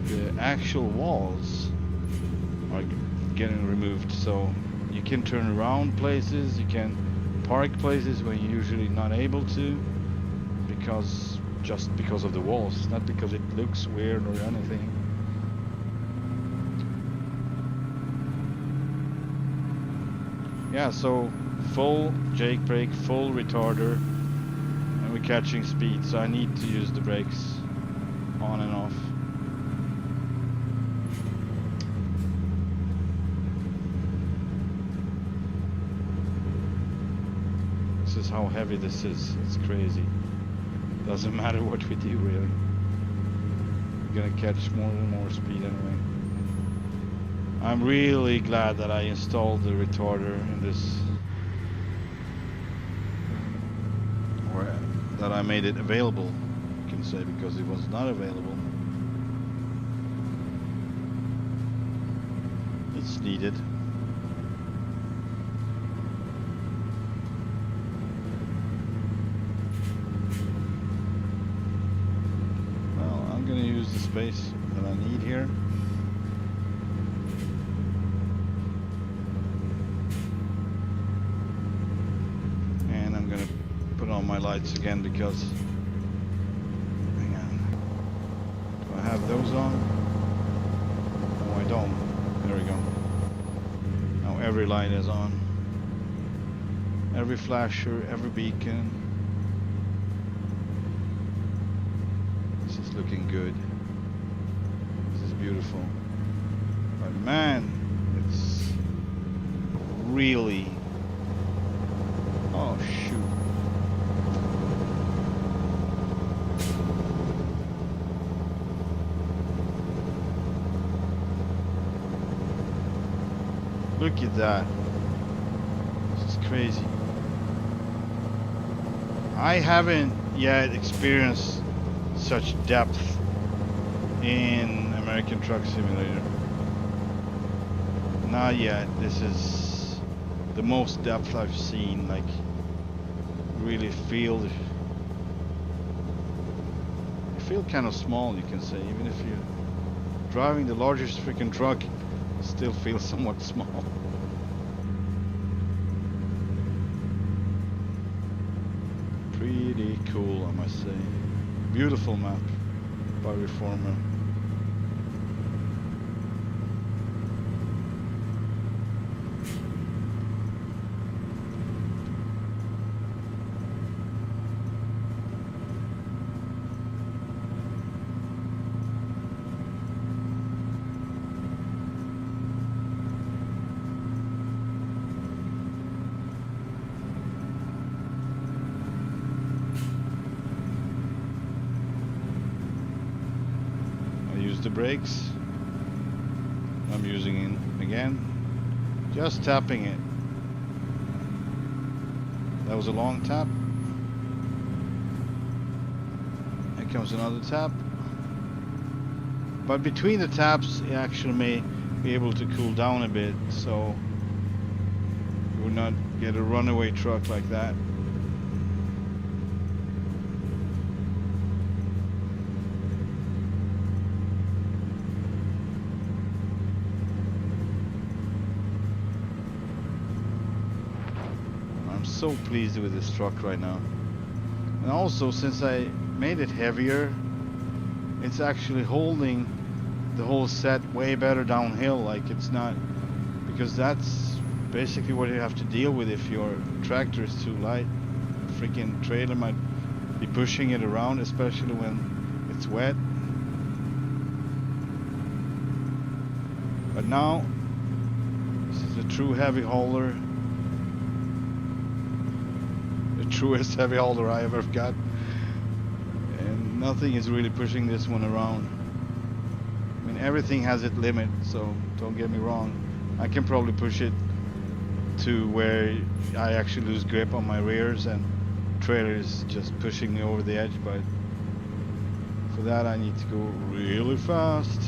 the actual walls are getting removed, so you can turn around places, you can park places where you're usually not able to, just because of the walls, not because it looks weird or anything. Yeah, so full jake brake, full retarder, and we're catching speed, so I need to use the brakes on and off. This is how heavy this is. It's crazy. Doesn't matter what we do, really. We're gonna catch more and more speed anyway. I'm really glad that I installed the retarder in this, or that I made it available, you can say, because it was not available. It's needed. Well, I'm gonna use the space that I need here. On my lights again because, hang on, do I have those on? No, I don't. There we go. Now every light is on, every flasher, every beacon. This is looking good. This is beautiful, but man, it's really, oh shoot. Look at that. This is crazy. I haven't yet experienced such depth in American Truck Simulator. Not yet. This is the most depth I've seen. Like, really feel kind of small, you can say. Even if you're driving the largest freaking truck, still feels somewhat small. Pretty cool, I must say. Beautiful map by Reformer. The brakes. I'm using it again, just tapping it. That was a long tap. Here comes another tap, but between the taps it actually may be able to cool down a bit, so you would not get a runaway truck like that. So pleased with this truck right now, and also since I made it heavier, it's actually holding the whole set way better downhill. Like, it's not, because that's basically what you have to deal with if your tractor is too light. The freaking trailer might be pushing it around, especially when it's wet. But now this is a true heavy hauler. Truest heavy hauler I ever got, and nothing is really pushing this one around. I mean, everything has its limit, so don't get me wrong. I can probably push it to where I actually lose grip on my rears and trailer is just pushing me over the edge, but for that I need to go really fast.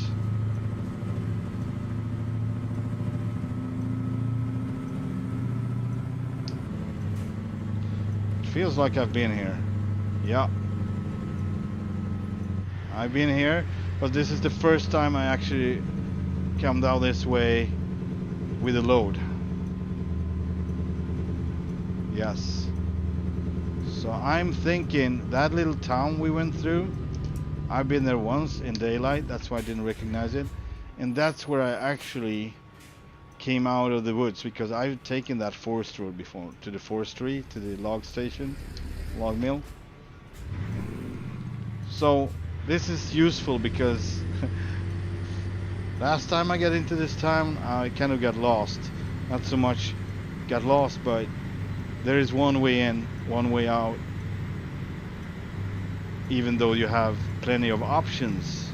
feels like I've been here. Yeah. I've been here, but this is the first time I actually come down this way with a load. Yes. So I'm thinking that little town we went through, I've been there once in daylight, that's why I didn't recognize it. And that's where I actually came out of the woods, because I've taken that forest road before to the forestry, to the log station, log mill. So this is useful because last time I got into this town, I kind of got lost. Not so much got lost, but there is one way in, one way out. Even though you have plenty of options,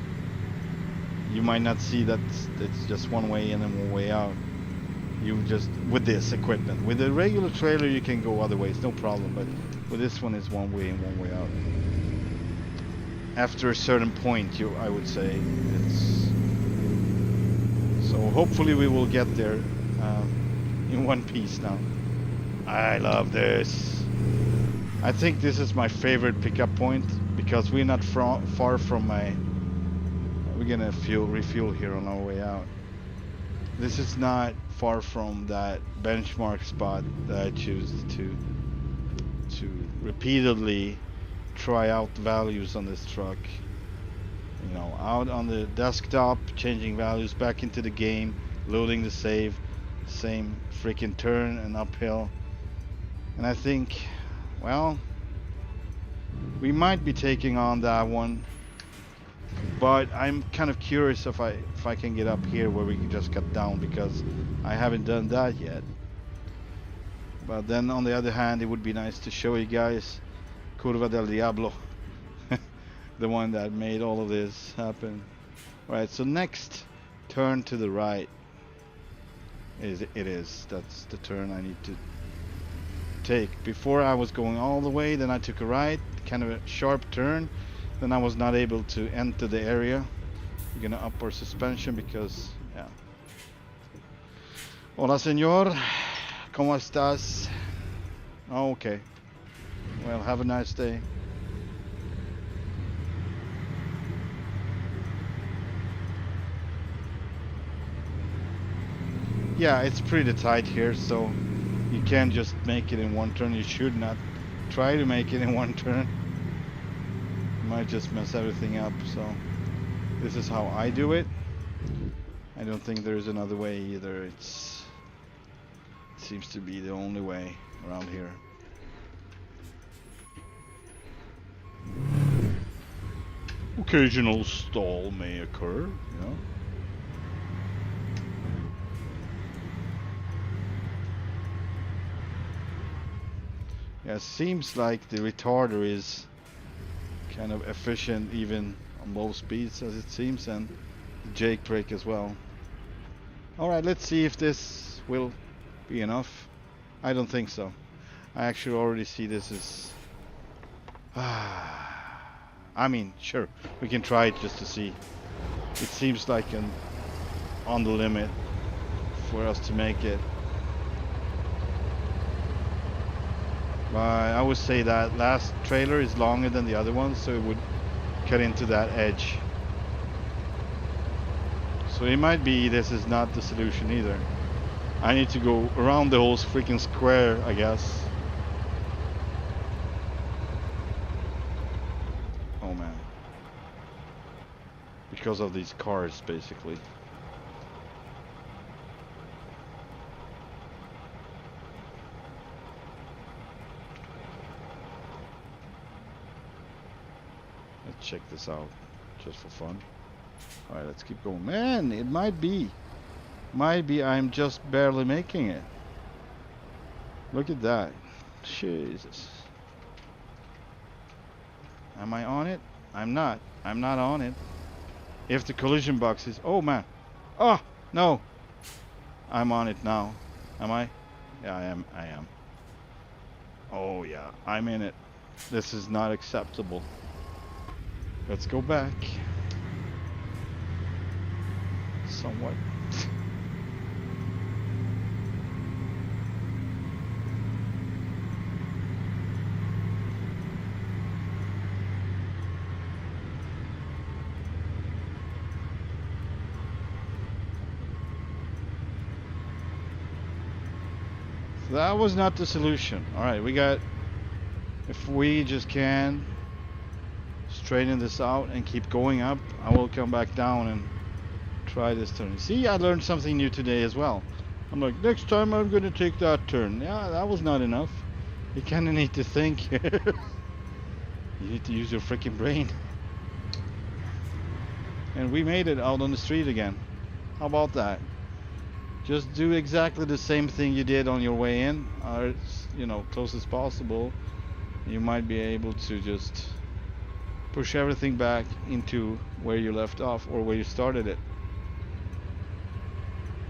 you might not see that it's just one way in and one way out. You just, with this equipment. With a regular trailer you can go other ways, no problem, but with this one it's one way in, one way out. After a certain point, I would say, it's... So hopefully we will get there in one piece now. I love this. I think this is my favorite pickup point, because we're not far from my... We're gonna refuel here on our way out. This is not far from that benchmark spot that I choose to repeatedly try out values on this truck. You know, out on the desktop, changing values, back into the game, loading the save, same freaking turn and uphill. And I think, well, we might be taking on that one, but I'm kind of curious if I can get up here where we can just cut down, because I haven't done that yet. But then on the other hand, it would be nice to show you guys Curva del Diablo, the one that made all of this happen. Right, so next turn to the right that's the turn I need to take. Before I was going all the way, then I took a right, kind of a sharp turn, then I was not able to enter the area. We're gonna up our suspension because, yeah. Hola señor, ¿cómo estás? Oh, okay. Well, have a nice day. Yeah, it's pretty tight here, so you can't just make it in one turn. You should not try to make it in one turn. You might just mess everything up, so this is how I do it. I don't think there's another way either. It seems to be the only way around here. Occasional stall may occur, you know. Yeah, seems like the retarder is kind of efficient even on low speeds, as it seems, and the Jake brake as well. Alright, let's see if this will be enough. I don't think so. I actually already see this as... I mean, sure, we can try it just to see. It seems like on the limit for us to make it. But I would say that last trailer is longer than the other one, so it would cut into that edge. So it might be this is not the solution either. I need to go around the whole freaking square, I guess. Oh man. Because of these cars, basically. Let's check this out, just for fun. Alright, let's keep going. Man, it might be I'm just barely making it. Look at that. Jesus. Am I on it? I'm not on it. If the collision box is... Oh man. Oh, no. I'm on it now. Am I? Yeah, I am. Oh yeah, I'm in it. This is not acceptable. Let's go back. Somewhat. That was not the solution. Alright, we got... If we just can straighten this out and keep going up, I will come back down and try this turn. See, I learned something new today as well. I'm like, next time I'm gonna take that turn. Yeah, that was not enough. You kinda need to think. You need to use your freaking brain. And we made it out on the street again. How about that? Just do exactly the same thing you did on your way in, or you know, close as possible. You might be able to just push everything back into where you left off or where you started it.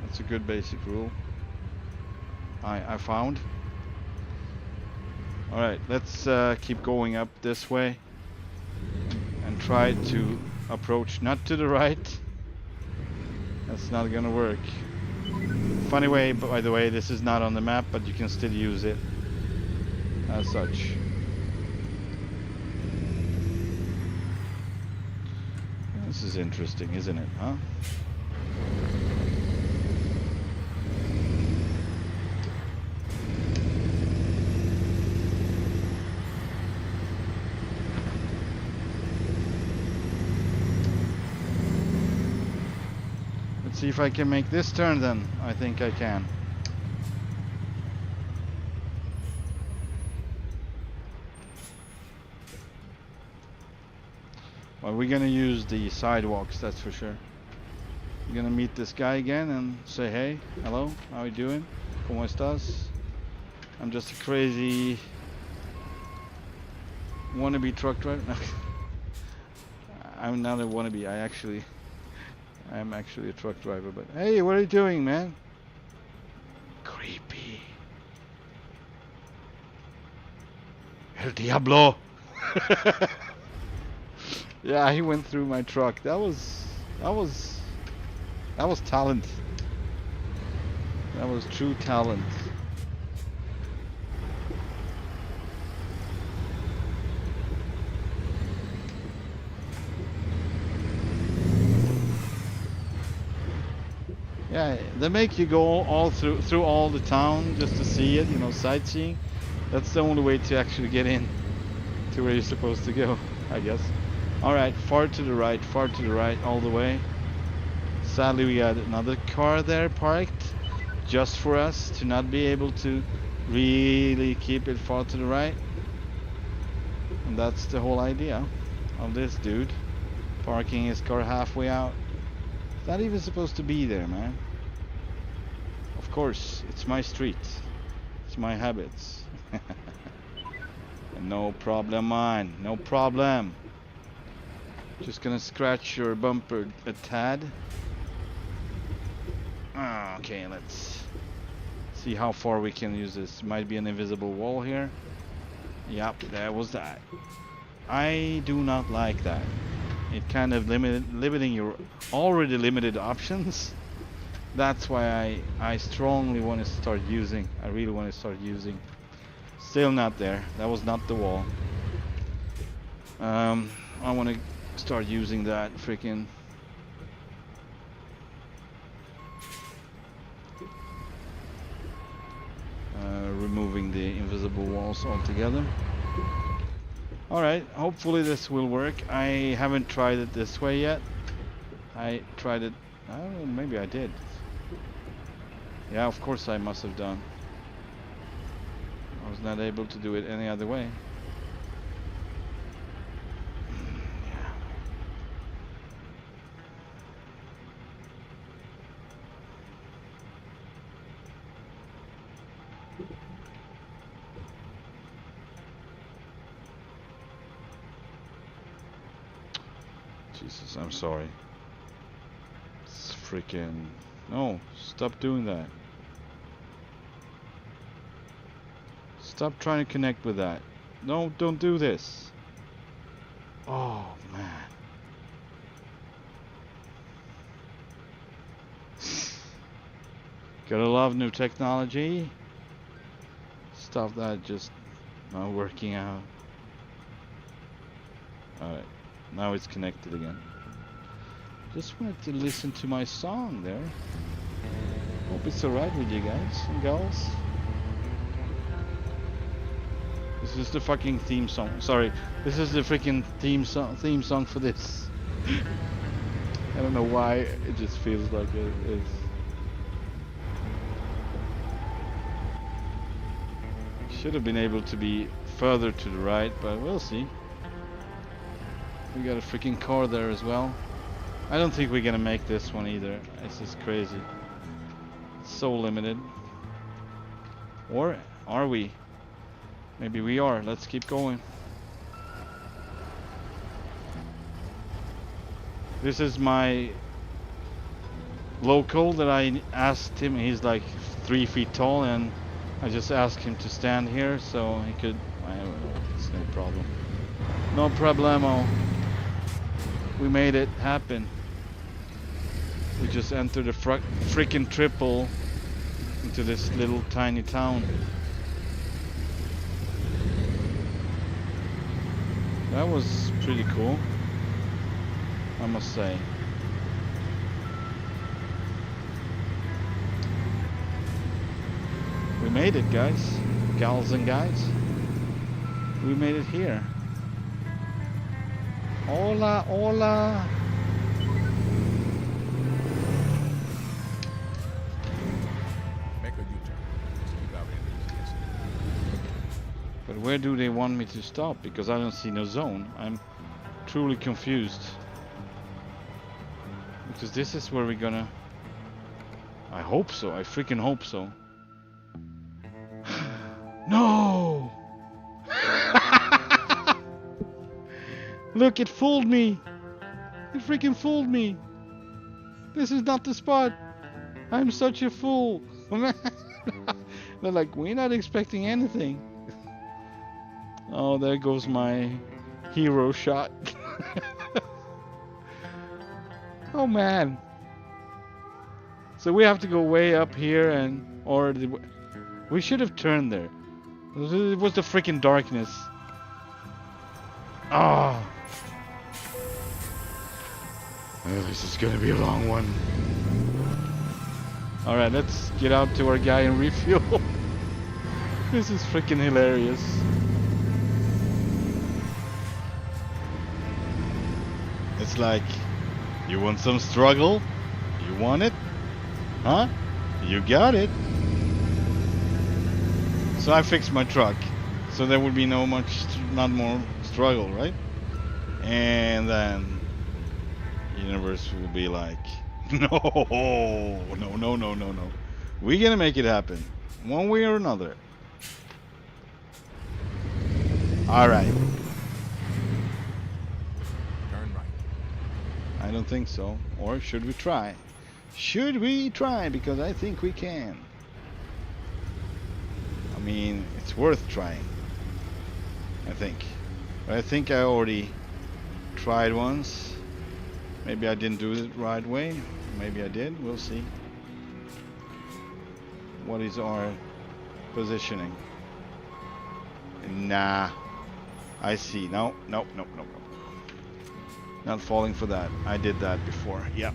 That's a good basic rule I found. Alright, let's keep going up this way and try to approach not to the right. That's not gonna work. Funny way, by the way, this is not on the map, but you can still use it as such. This is interesting, isn't it, huh? Let's see if I can make this turn then. I think I can. Well, we're gonna use the sidewalks, that's for sure. We're gonna meet this guy again and say, hey, hello, how you doing? ¿Cómo estás? I'm just a crazy wannabe truck driver. No. I'm not a wannabe, I'm actually a truck driver, but hey, what are you doing, man? Creepy. El Diablo! Yeah, he went through my truck. That was talent. That was true talent. Yeah, they make you go all through all the town just to see it, you know, sightseeing. That's the only way to actually get in to where you're supposed to go, I guess. Alright, far to the right, all the way. Sadly, we got another car there parked just for us to not be able to really keep it far to the right. And that's the whole idea of this dude parking his car halfway out. It's not even supposed to be there, man. Of course, it's my street. It's my habits. No problem, man. No problem. Just gonna scratch your bumper a tad. Okay, let's see how far we can use this. Might be an invisible wall here. Yep, there was that. I do not like that. It kind of limiting your already limited options. That's why I strongly want to start using. I really want to start using. Still not there. That was not the wall. I want to start using that freaking removing the invisible walls altogether. Alright, hopefully this will work. I haven't tried it this way yet. I tried it, I don't know, maybe I did. Yeah, of course I must have done. I was not able to do it any other way. Jesus, I'm sorry. It's freaking... No, stop doing that. Stop trying to connect with that. No, don't do this. Oh, man. Gotta love new technology. Stop that just not working out. Alright. Now it's connected again. Just wanted to listen to my song there. Hope it's alright with you guys and girls. This is the fucking theme song. Sorry, this is the freaking theme song for this. I don't know why, it just feels like it is. Should have been able to be further to the right, but we'll see. We got a freaking car there as well. I don't think we're gonna make this one either. This is crazy. It's so limited. Or are we? Maybe we are. Let's keep going. This is my local that I asked him. He's like 3 feet tall, and I just asked him to stand here so he could. I don't know. It's no problem. No problemo. We made it happen. We just entered a freaking triple into this little tiny town. That was pretty cool, I must say. We made it, guys, gals and guys. We made it here. Hola, hola. Make a U-turn. Just keep out entries. But where do they want me to stop? Because I don't see no zone. I'm truly confused. Because this is where we're gonna... I hope so. I freaking hope so. No! Look, it fooled me. It freaking fooled me. This is not the spot. I'm such a fool. They're like, we're not expecting anything. Oh, there goes my hero shot. Oh man. So we have to go way up here and... we should have turned there. It was the freaking darkness. Ah. Oh, this is gonna be a long one. Alright, let's get out to our guy and refuel. This is freaking hilarious. It's like, you want some struggle? You want it? Huh? You got it. So I fixed my truck. So there would be not more struggle, right? And then universe will be like, no. We're gonna make it happen, one way or another. All right. Turn right. I don't think so. Or should we try? Should we try? Because I think we can. I mean, it's worth trying. I think. But I think I already tried once. Maybe I didn't do it the right way. Maybe I did. We'll see. What is our positioning? Nah. I see. No. Not falling for that. I did that before. Yep.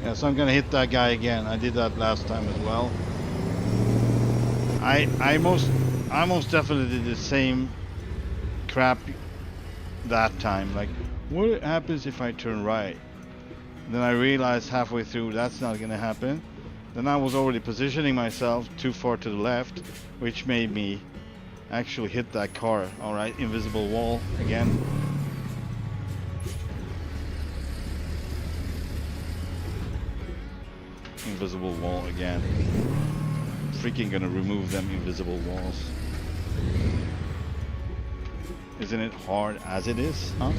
Yeah, so I'm gonna hit that guy again. I did that last time as well. I most definitely did the same crap that time. Like, what happens if I turn right? Then I realized halfway through that's not gonna happen. Then I was already positioning myself too far to the left, which made me actually hit that car. Alright, invisible wall again. Invisible wall again. Freaking gonna remove them invisible walls. Isn't it hard as it is, huh?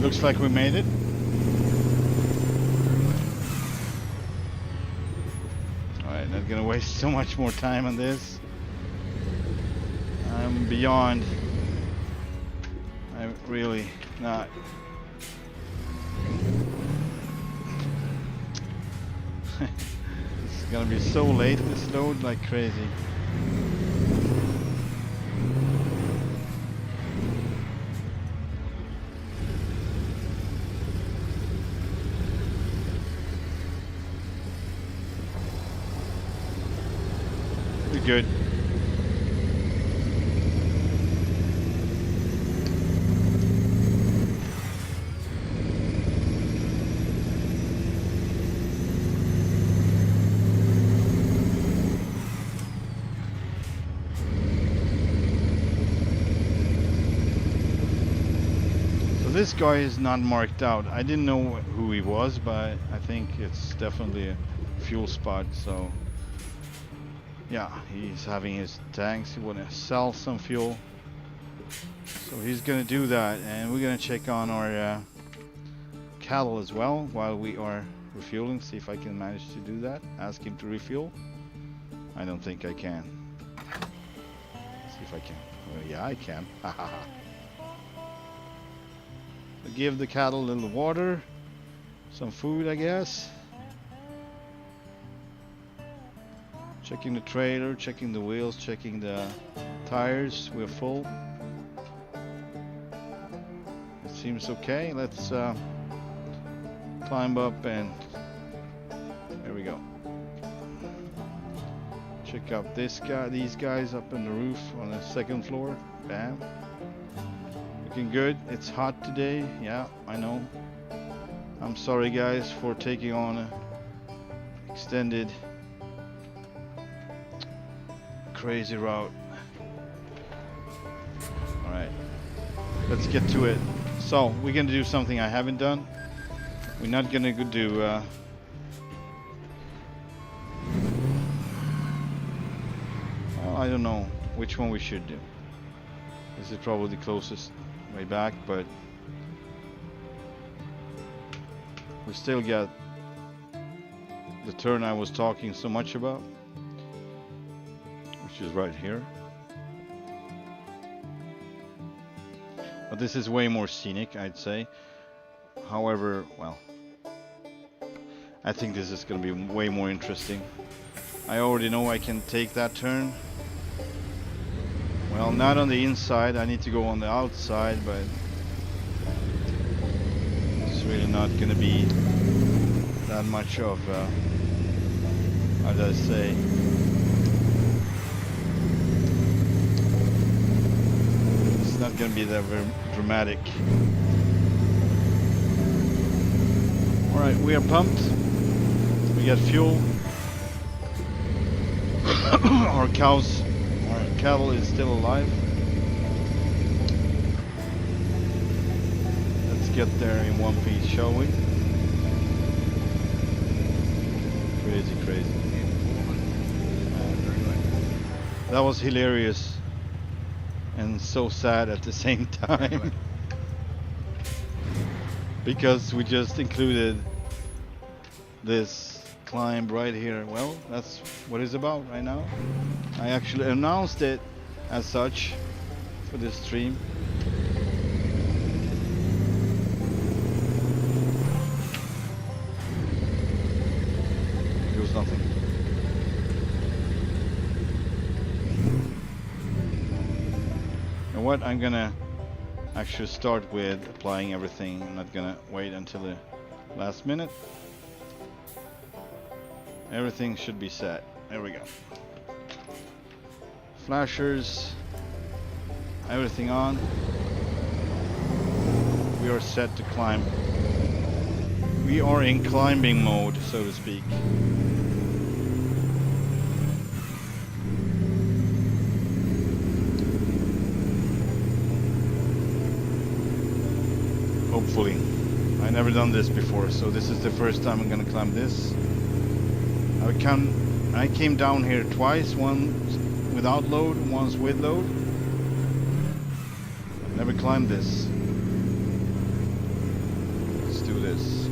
Looks like we made it. Alright, not gonna waste so much more time on this. I'm beyond. I'm really not. It's gonna be so late, this load, like crazy. We're good. This guy is not marked out. I didn't know who he was, but I think it's definitely a fuel spot. So yeah, he's having his tanks. He want to sell some fuel, so he's gonna do that, and we're gonna check on our cattle as well while we are refueling. See if I can manage to do that. Ask him to refuel. I don't think I can. See if I can. Oh, yeah, I can. Give the cattle a little water, some food, I guess. Checking the trailer, checking the wheels, checking the tires. We're full. It seems okay. Let's climb up and there we go. Check out this guy, these guys up on the roof on the second floor. Bam. Looking good. It's hot today. Yeah, I know. I'm sorry guys for taking on a extended crazy route. Alright, let's get to it. So we're gonna do something I haven't done. We're not gonna go do I don't know which one we should do. This is probably the closest way back, but we still got the turn I was talking so much about, which is right here. But this is way more scenic, I'd say. However, well, I think this is going to be way more interesting. I already know I can take that turn. Well, not on the inside, I need to go on the outside, but it's really not going to be that much of, how do I say, it's not going to be that very dramatic. Alright, we are pumped, we got fuel, our cattle is still alive. Let's get there in one piece, shall we? Crazy, crazy. That was hilarious and so sad at the same time. Because we just included this climb right here. Well, that's what it's about right now. I actually announced it as such for this stream. There was nothing. You know what? I'm gonna actually start with applying everything. I'm not gonna wait until the last minute. Everything should be set. There we go. Flashers, everything on. We are set to climb. We are in climbing mode, so to speak. hopefully. I never done this before, so this is the first time I'm gonna climb this. I came down here twice, once without load, once with load. I've never climbed this. Let's do this.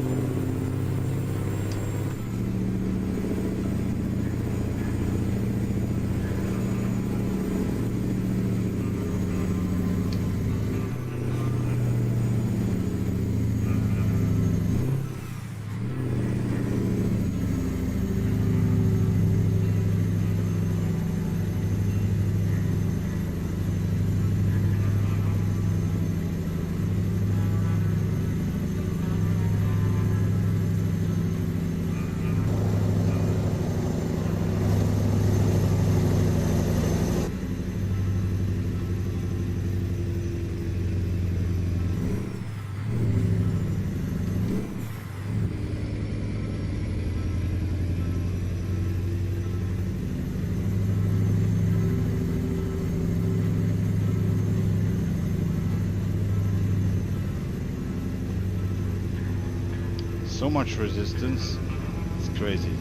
So much resistance, it's crazy.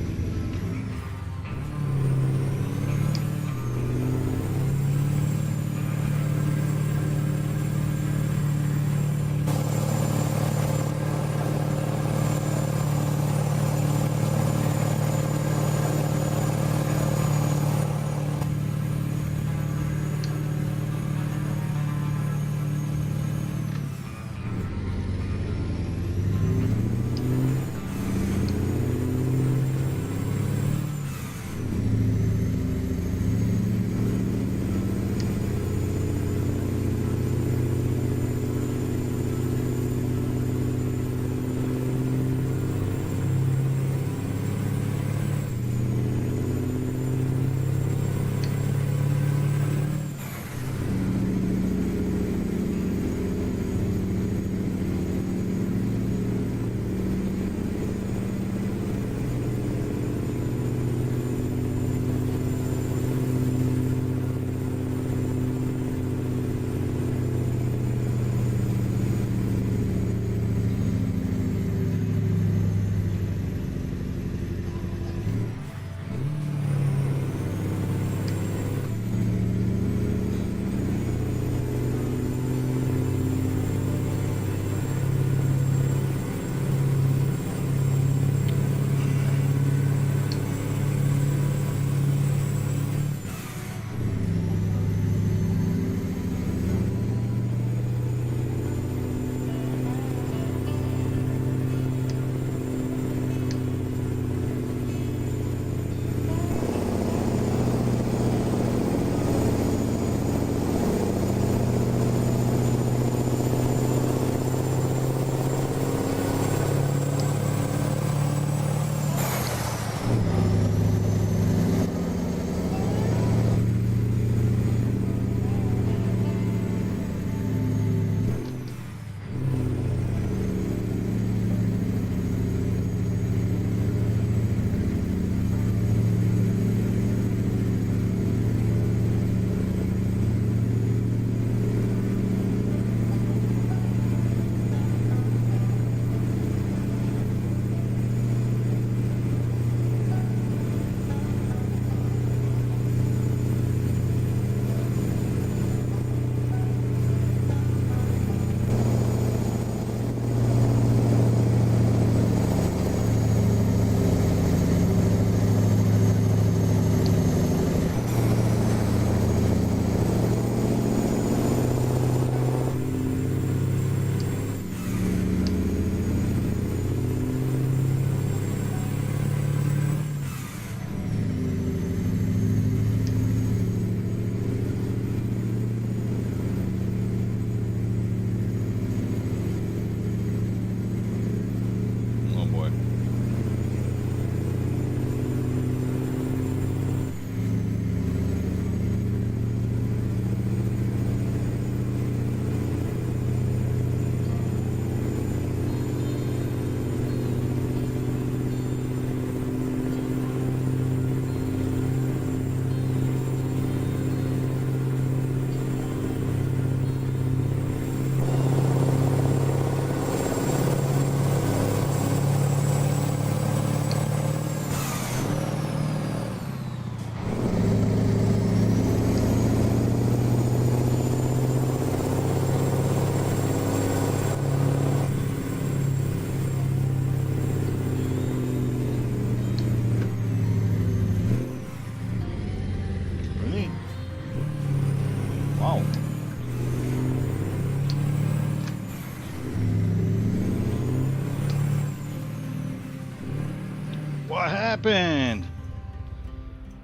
What happened?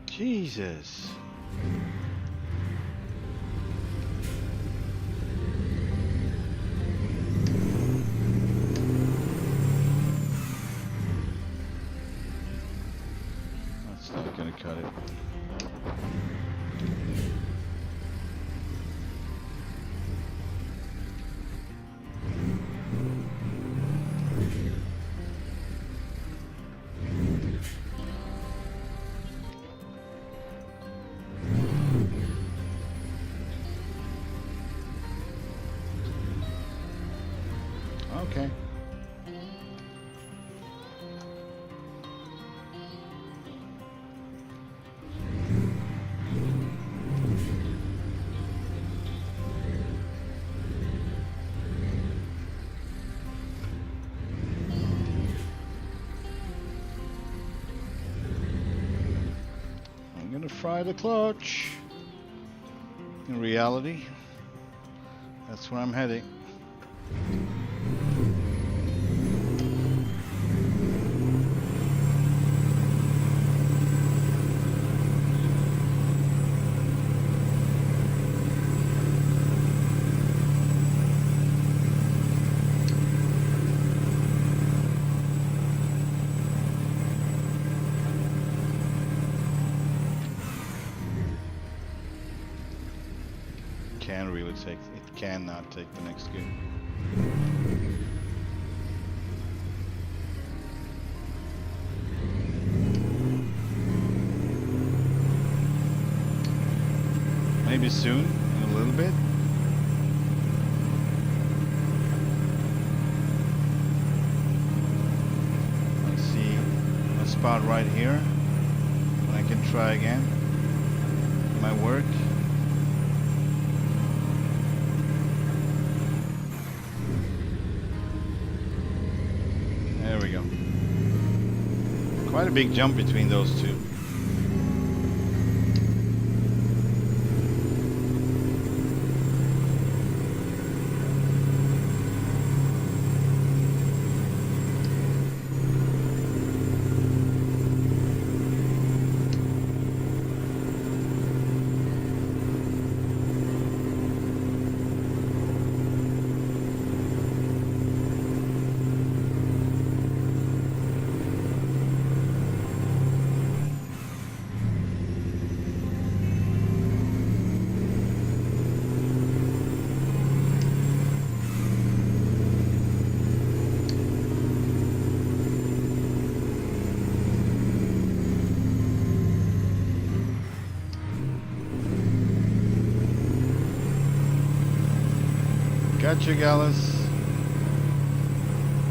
Jesus. That's not gonna cut it. Okay. I'm gonna fry the clutch. In reality, that's where I'm heading. Can really take it, cannot take the next gear. Maybe soon, in a little bit. Let's see a spot right here and I can try again. Might work. There we go. Quite a big jump between those two. Gotcha, Gallus.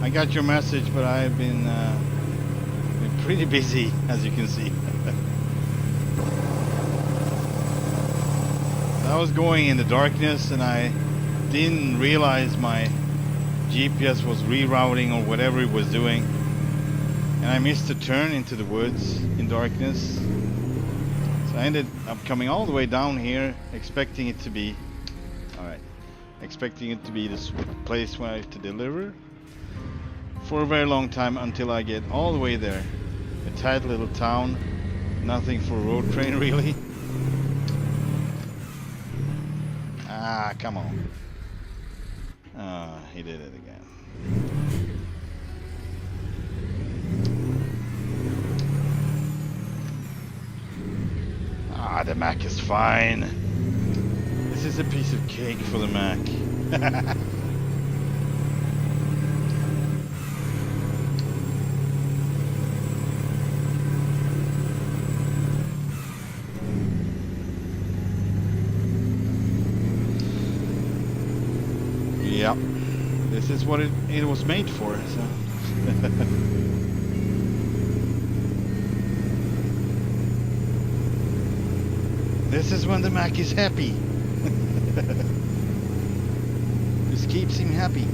I got your message, but I've been pretty busy, as you can see. I was going in the darkness, and I didn't realize my GPS was rerouting or whatever it was doing, and I missed a turn into the woods in darkness. So I ended up coming all the way down here, expecting it to be the place where I have to deliver for a very long time until I get all the way there. A tight little town, nothing for a road train really. Ah, come on. Ah, he did it again. Ah, the Mack is fine. This is a piece of cake for the Mack. Yep. This is what it was made for, so. This is when the Mack is happy. This keeps him happy.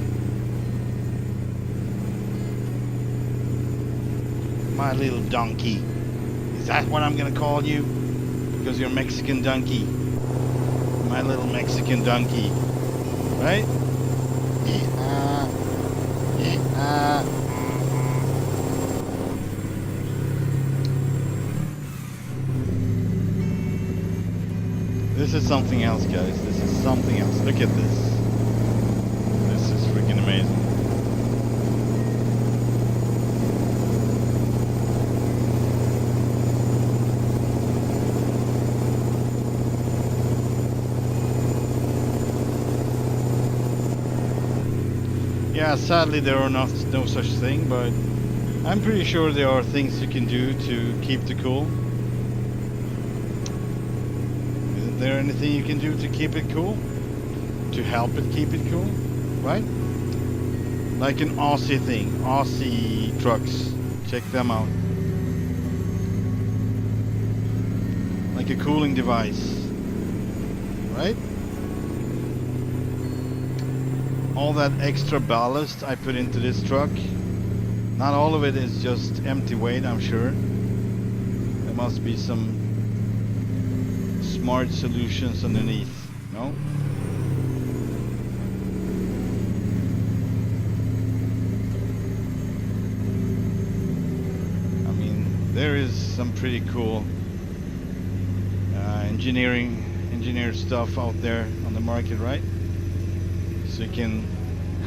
My little donkey. Is that what I'm gonna call you? Because you're Mexican donkey. My little Mexican donkey. Right? This is something else, guys. This is something else. Look at this. This is freaking amazing. Yeah, sadly there are no such thing, but I'm pretty sure there are things you can do to keep the cool. Isn't there anything you can do to keep it cool? To help it keep it cool, right? Like an Aussie thing, Aussie trucks, check them out. Like a cooling device, right? All that extra ballast I put into this truck, not all of it is just empty weight, I'm sure. There must be some smart solutions underneath, no? I mean, there is some pretty cool engineer stuff out there on the market, right? So you can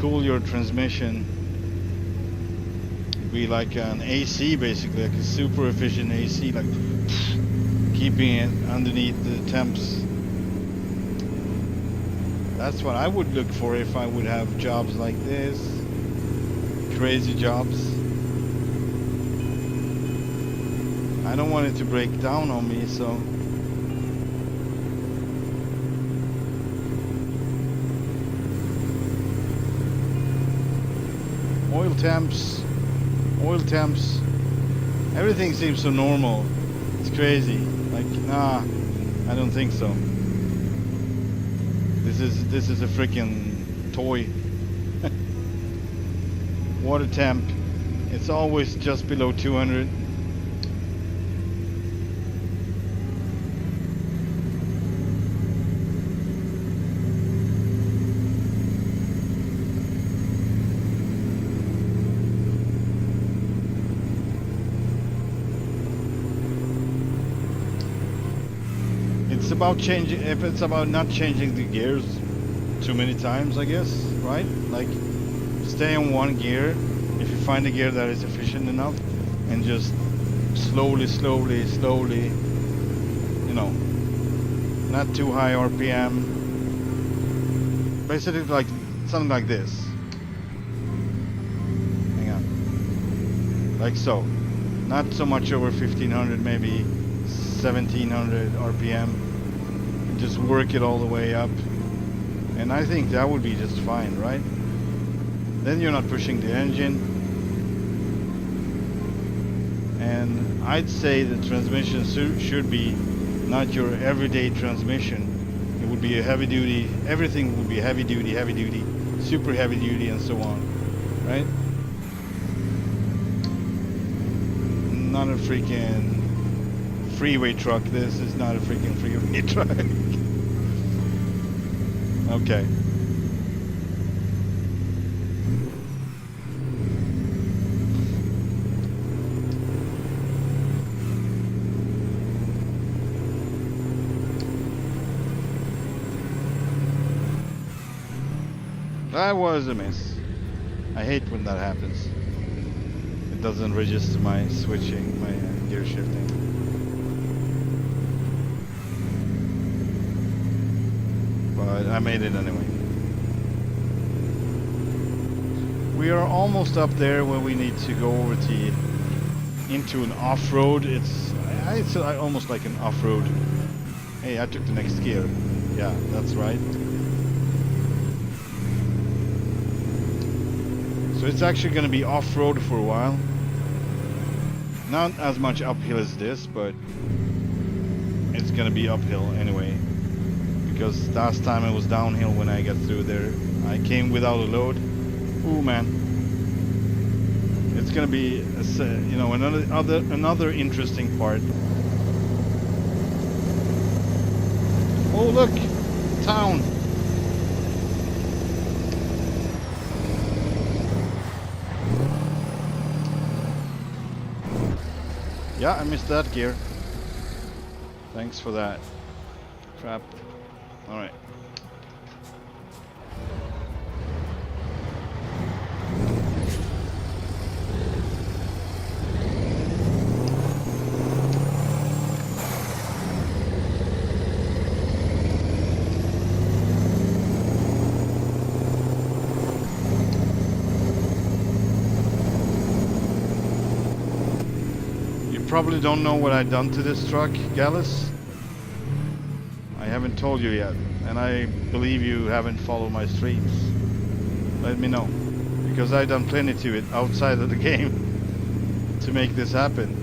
cool your transmission. It'd be like an AC, basically, like a super efficient AC, like keeping it underneath the temps. That's what I would look for if I would have jobs like this. Crazy jobs. I don't want it to break down on me, so oil temps, everything seems so normal. It's crazy. Like, nah, I don't think so. This is a freaking toy. Water temp, it's always just below 200. It's about changing, if it's about not changing the gears too many times, I guess, right? Like, stay on one gear if you find a gear that is efficient enough, and just slowly, you know, not too high RPM. Basically like something like this. Hang on. Like so. Not so much over 1500, maybe 1700 RPM. Just work it all the way up, and I think that would be just fine, right? Then you're not pushing the engine, and I'd say the transmission should be not your everyday transmission. It would be a heavy duty, everything would be heavy duty, super heavy duty, and so on, right? Not a freaking freeway truck. This is not a freaking freeway truck. Okay. That was a miss. I hate when that happens. It doesn't register my switching, my gear shifting. But I made it anyway. We are almost up there where we need to go over into an off-road. It's almost like an off-road. Hey, I took the next gear. Yeah, that's right. So it's actually going to be off-road for a while. Not as much uphill as this, but it's going to be uphill anyway. Because last time it was downhill when I got through there. I came without a load. Ooh, man. It's going to be, you know, another interesting part. Oh, look! Town! Yeah, I missed that gear. Thanks for that. Crap. All right. Probably don't know what I've done to this truck, Gallus. I haven't told you yet, and I believe you haven't followed my streams. Let me know, because I've done plenty to it outside of the game to make this happen.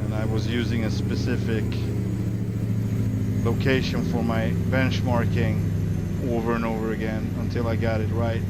And I was using a specific location for my benchmarking over and over again until I got it right.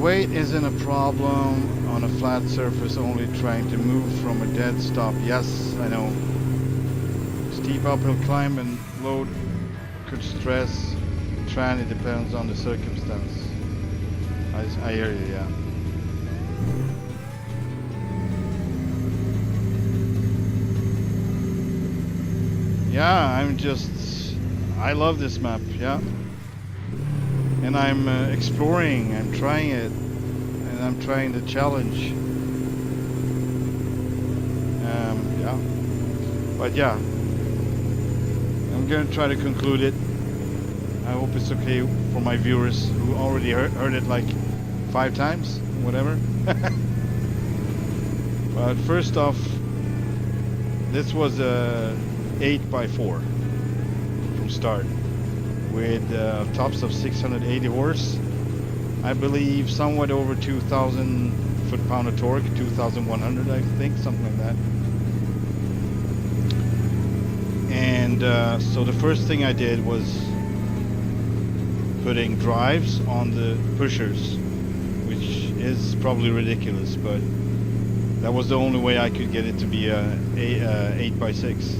Weight isn't a problem on a flat surface, only trying to move from a dead stop. Yes, I know. Steep uphill climb and load could stress tran. It depends on the circumstance. I hear you, yeah. Yeah, I love this map, yeah. And I'm exploring, I'm trying it, and I'm trying the challenge. Yeah. But yeah, I'm gonna try to conclude it. I hope it's okay for my viewers who already heard it like 5 times, whatever. But first off, this was a 8x4 from start, with tops of 680 horse, I believe somewhat over 2,000 foot-pound of torque, 2,100 I think, something like that. And so the first thing I did was putting drives on the pushers, which is probably ridiculous, but that was the only way I could get it to be a 8x6.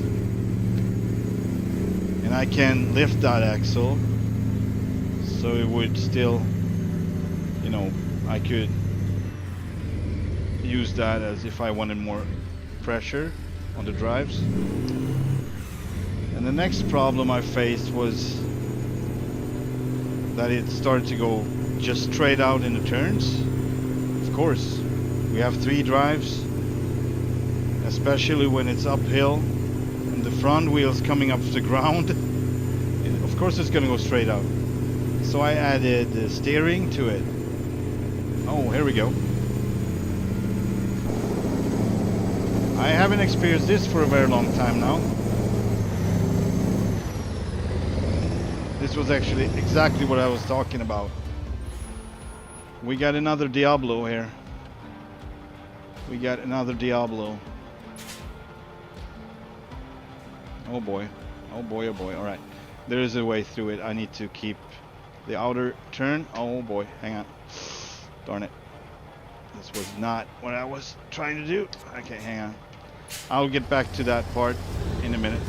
And I can lift that axle, so it would still, you know, I could use that as if I wanted more pressure on the drives. And the next problem I faced was that it started to go just straight out in the turns. Of course, we have 3 drives, especially when it's uphill and the front wheel's coming up to the ground. Of course it's gonna go straight out. So I added the steering to it. Oh, here we go. I haven't experienced this for a very long time now. This was actually exactly what I was talking about. We got another Diablo here. We got another Diablo. Oh boy. Oh boy, oh boy. Alright. There is a way through it. I need to keep the outer turn. Oh boy. Hang on. Darn it. This was not what I was trying to do. Okay, hang on. I'll get back to that part in a minute.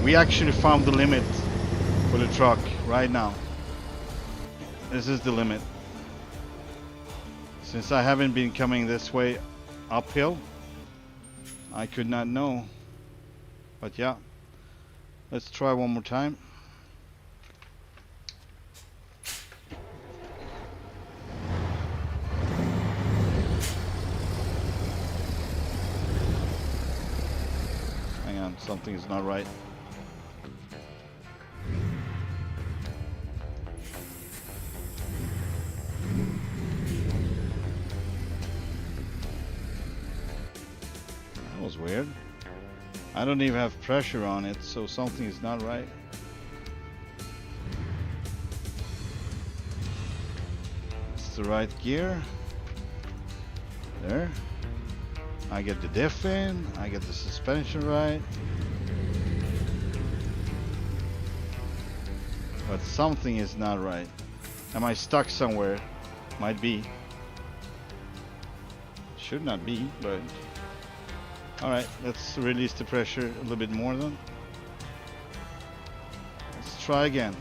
We actually found the limit for the truck right now. This is the limit. Since I haven't been coming this way uphill, I could not know. But yeah, let's try one more time. Hang on, something is not right. is weird. I don't even have pressure on it, so something is not right. It's the right gear. There. I get the diff in, I get the suspension right. But something is not right. Am I stuck somewhere? Might be. Should not be, but... Alright, let's release the pressure a little bit more then. Let's try again.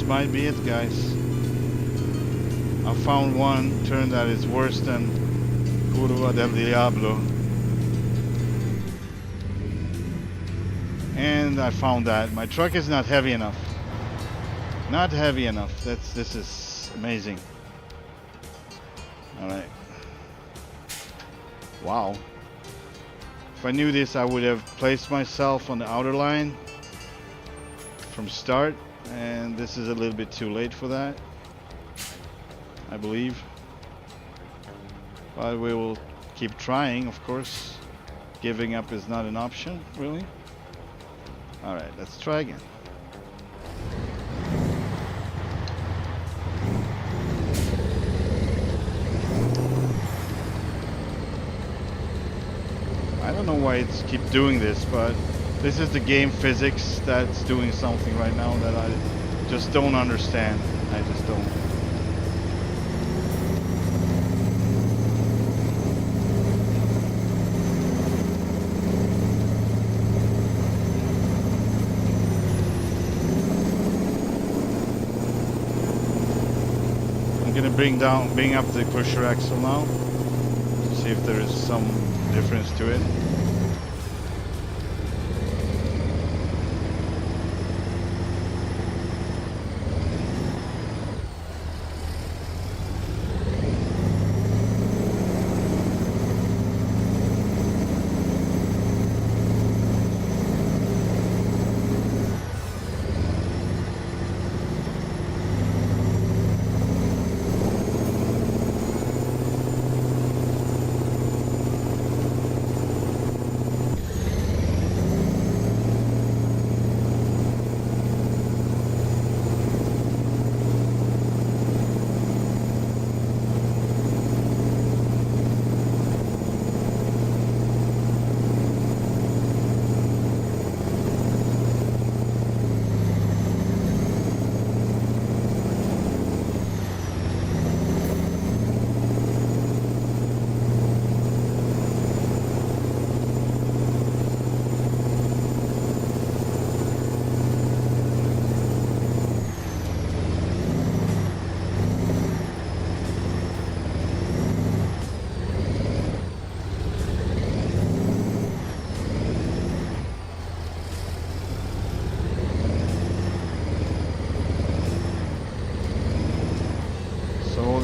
Might be it, guys. I found one turn that is worse than Curva del Diablo. And I found that my truck is not heavy enough. Not heavy enough. This is amazing. Alright. Wow. If I knew this, I would have placed myself on the outer line from start. And this is a little bit too late for that, I believe. But we will keep trying, of course. Giving up is not an option, really. Alright, let's try again. I don't know why it's keep doing this, but this is the game physics that's doing something right now that I just don't understand. I just don't. I'm gonna bring up the pusher axle now to see if there is some difference to it.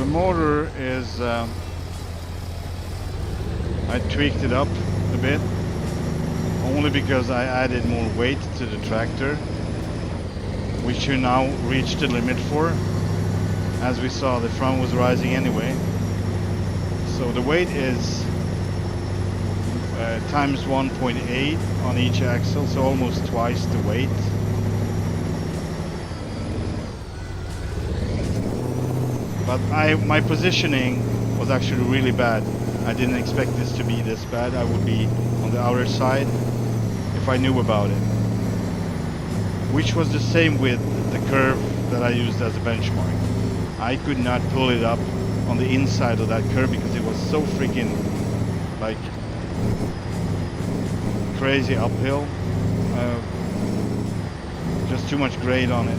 Motor is I tweaked it up a bit only because I added more weight to the tractor, which you now reached the limit for. As we saw, the front was rising anyway, so the weight is times 1.8 on each axle, so almost twice the weight. But my positioning was actually really bad. I didn't expect this to be this bad. I would be on the outer side if I knew about it. Which was the same with the curve that I used as a benchmark. I could not pull it up on the inside of that curve because it was so freaking like crazy uphill. Just too much grade on it.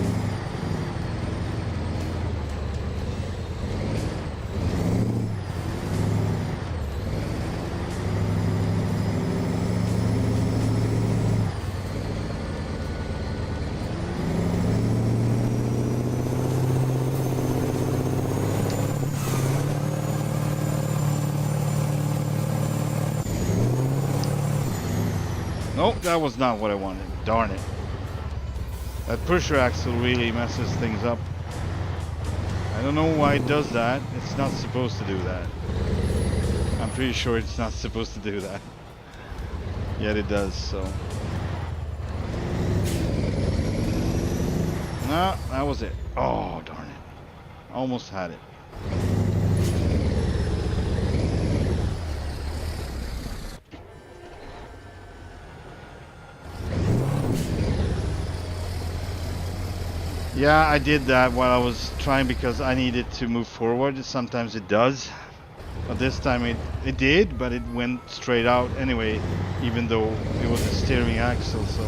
Nope, that was not what I wanted. Darn it. That pusher axle really messes things up. I don't know why it does that. It's not supposed to do that. I'm pretty sure it's not supposed to do that. Yet it does, so. No, that was it. Oh, darn it. Almost had it. Yeah, I did that while I was trying because I needed to move forward. Sometimes it does. But this time it did, but it went straight out anyway, even though it was a steering axle, so.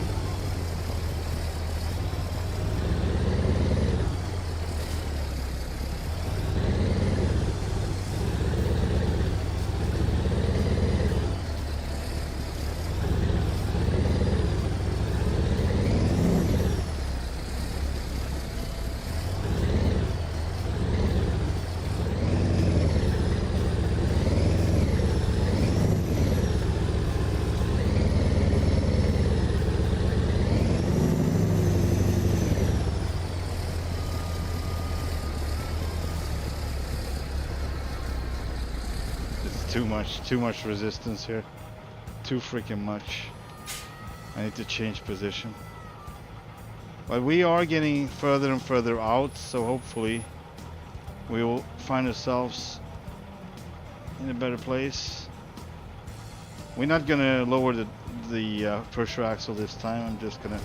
Too much resistance here. Too freaking much. I need to change position. But we are getting further and further out, so hopefully we will find ourselves in a better place. We're not gonna lower the pusher axle this time. I'm just gonna.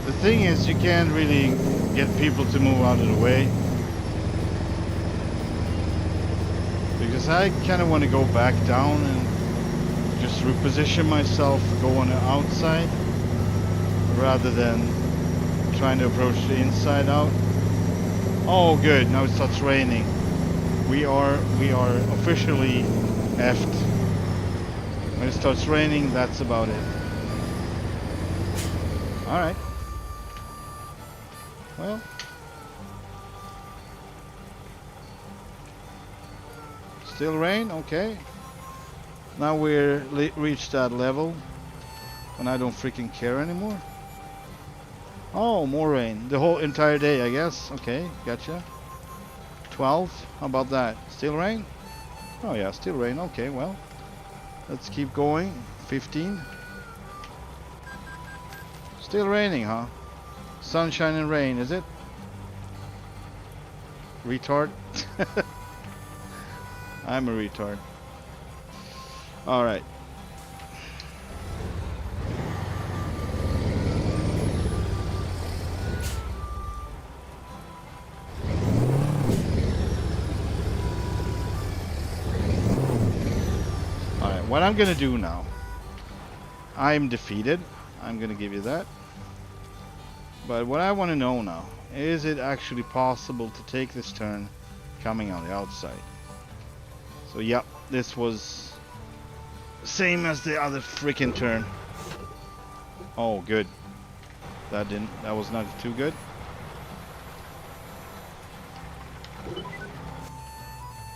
The thing is, you can't really get people to move out of the way because I kind of want to go back down and just reposition myself, go on the outside rather than trying to approach the inside out. Oh good, now it starts raining. We are officially effed. When it starts raining, that's about it. Alright. Well, still rain, okay. Now we're reached that level when I don't freaking care anymore. Oh, more rain. The whole entire day, I guess. Okay, gotcha. 12, how about that? Still rain? Oh yeah, still rain. Okay, well, let's keep going. 15. Still raining, huh? Sunshine and rain, is it? Retard? I'm a retard. Alright. Alright, what I'm gonna do now. I'm defeated. I'm gonna give you that. But what I want to know now, is it actually possible to take this turn coming on the outside? So yeah, this was same as the other freaking turn. Oh good. That was not too good.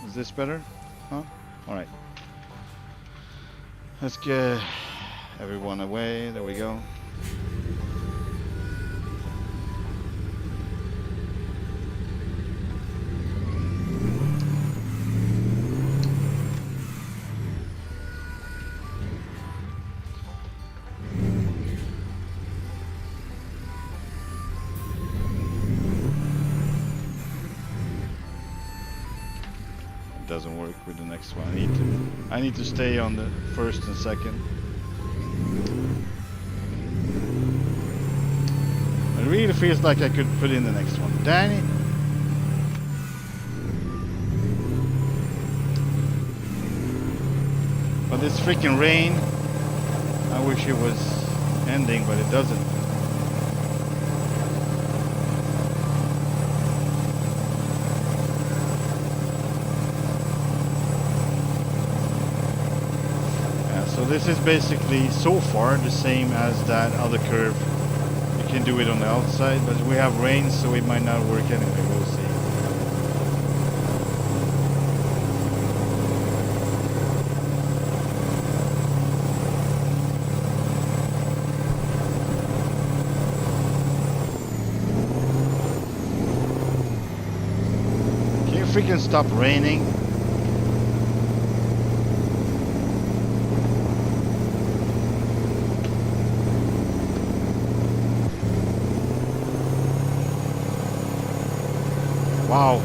Is this better? Huh? Alright. Let's get everyone away. There we go. doesn't work with the next one. I need to stay on the first and second. It really feels like I could put in the next one. Danny. But this freaking rain, I wish it was ending, but it doesn't. Yeah, so this is basically so far the same as that other curve. You can do it on the outside, but we have rain, so it might not work anyway. We'll see. Freaking stop raining. Wow.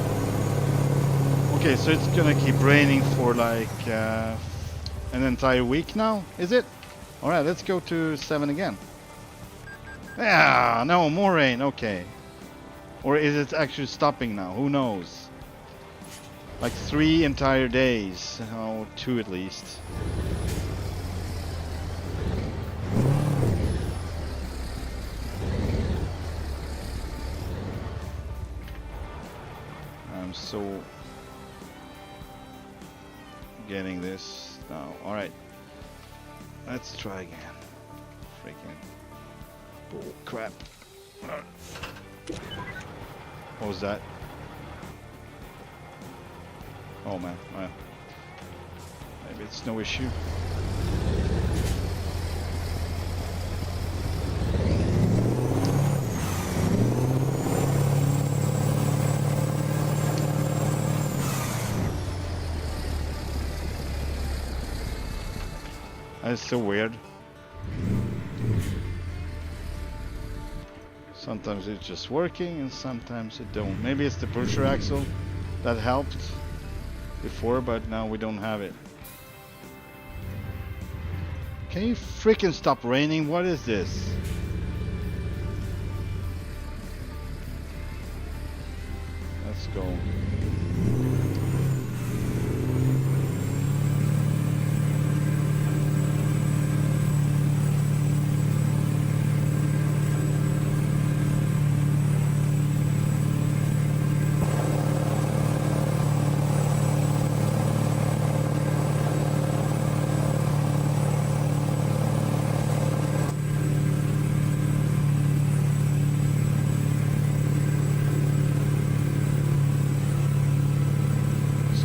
Okay, so it's gonna keep raining for like an entire week now, is it? Alright, let's go to 7 again. Yeah, no, more rain, okay. Or is it actually stopping now? Who knows? Like 3 entire days. Oh, 2 at least. I'm so getting this now. Alright. Let's try again. Freaking bull crap. What was that? Oh man, well, maybe it's no issue. That's so weird. Sometimes it's just working and sometimes it don't. Maybe it's the pusher axle that helped before, but now we don't have it. Can you freaking stop raining? What is this? Let's go.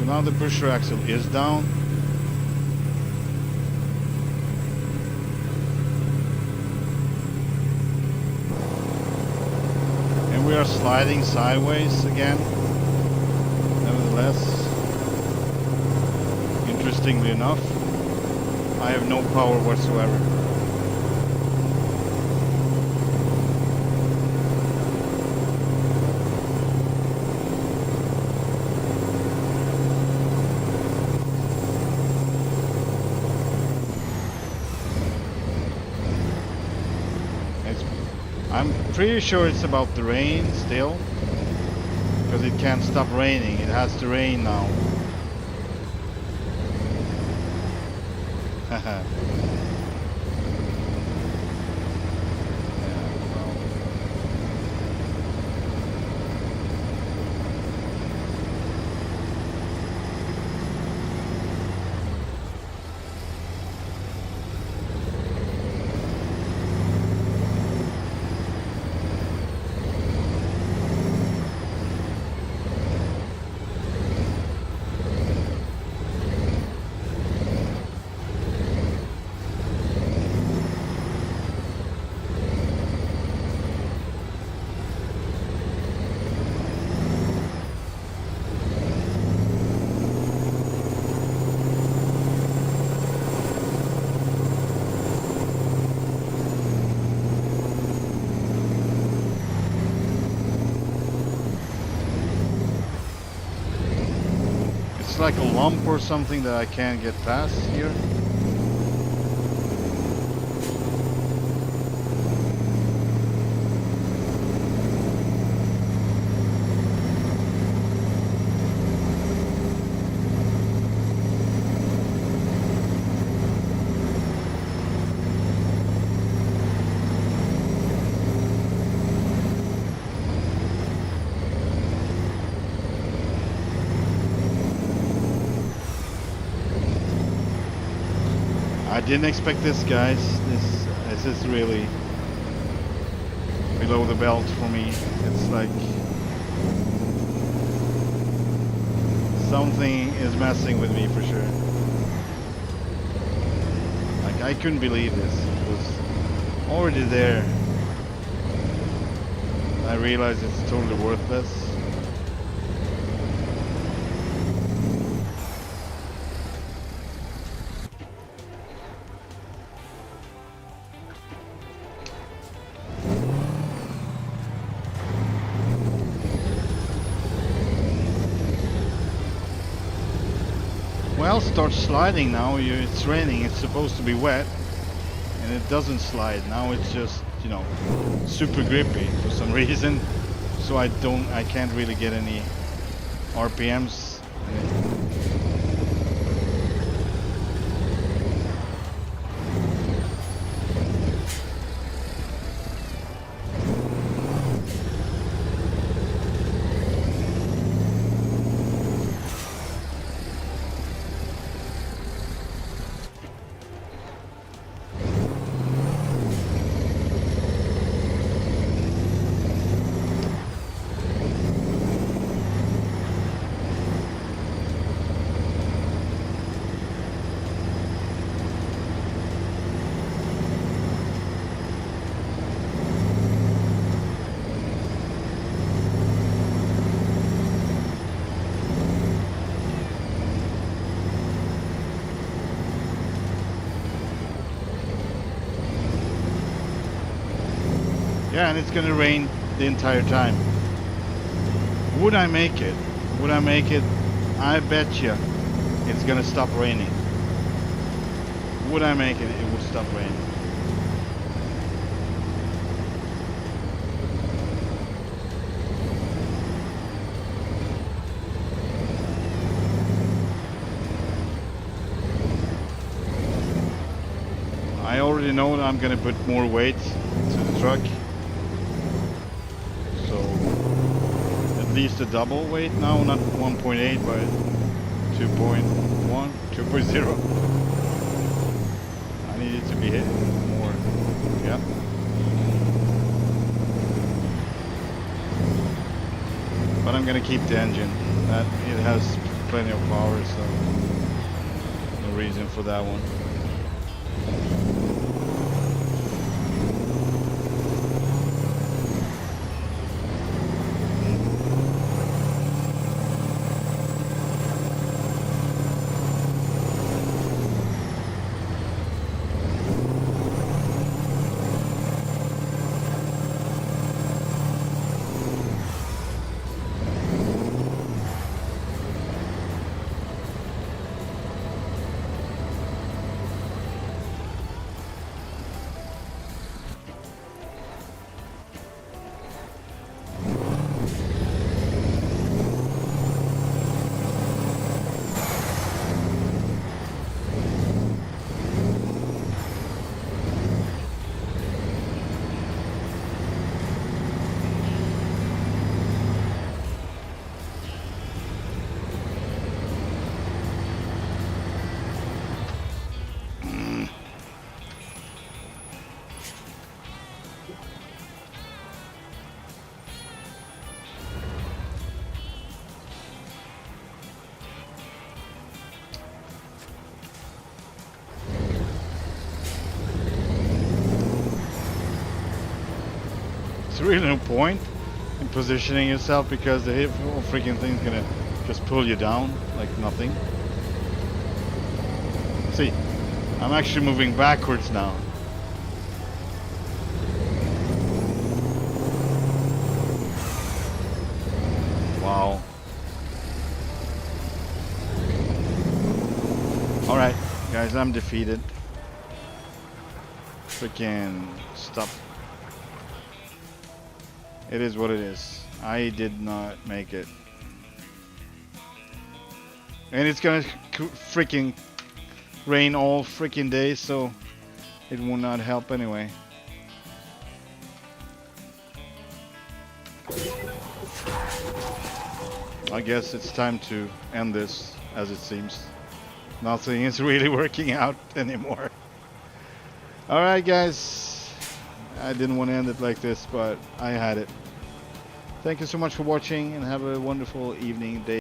Now the pusher axle is down. And we are sliding sideways again. Nevertheless, interestingly enough, I have no power whatsoever. I'm pretty sure it's about the rain still, because it can't stop raining. It has to rain now. Haha. It's like a lump or something that I can't get past here. I didn't expect this, guys. This is really below the belt for me. It's like something is messing with me for sure. Like, I couldn't believe this. It was already there. I realized it's totally worthless. Well, starts sliding now. It's raining. It's supposed to be wet, and it doesn't slide. Now it's just, you know, super grippy for some reason. So I can't really get any RPMs. Yeah, and it's gonna rain the entire time. Would I make it? Would I make it? I bet you it's gonna stop raining. Would I make it? It would stop raining. I already know that I'm gonna put more weight to the truck. At least a double weight now, not 1.8 but 2.1, 2.0. I need it to be hitting more. Yeah. But I'm gonna keep the engine. It has plenty of power, so no reason for that one. There's really no point in positioning yourself because the whole freaking thing's gonna just pull you down like nothing. See, I'm actually moving backwards now. Wow. Guys, I'm defeated. Freaking stop. It is what it is. I did not make it. And it's gonna freaking rain all freaking day, so it will not help anyway. I guess it's time to end this, as it seems. Nothing is really working out anymore. Alright guys, I didn't want to end it like this, but I had it. Thank you so much for watching, and have a wonderful evening, day.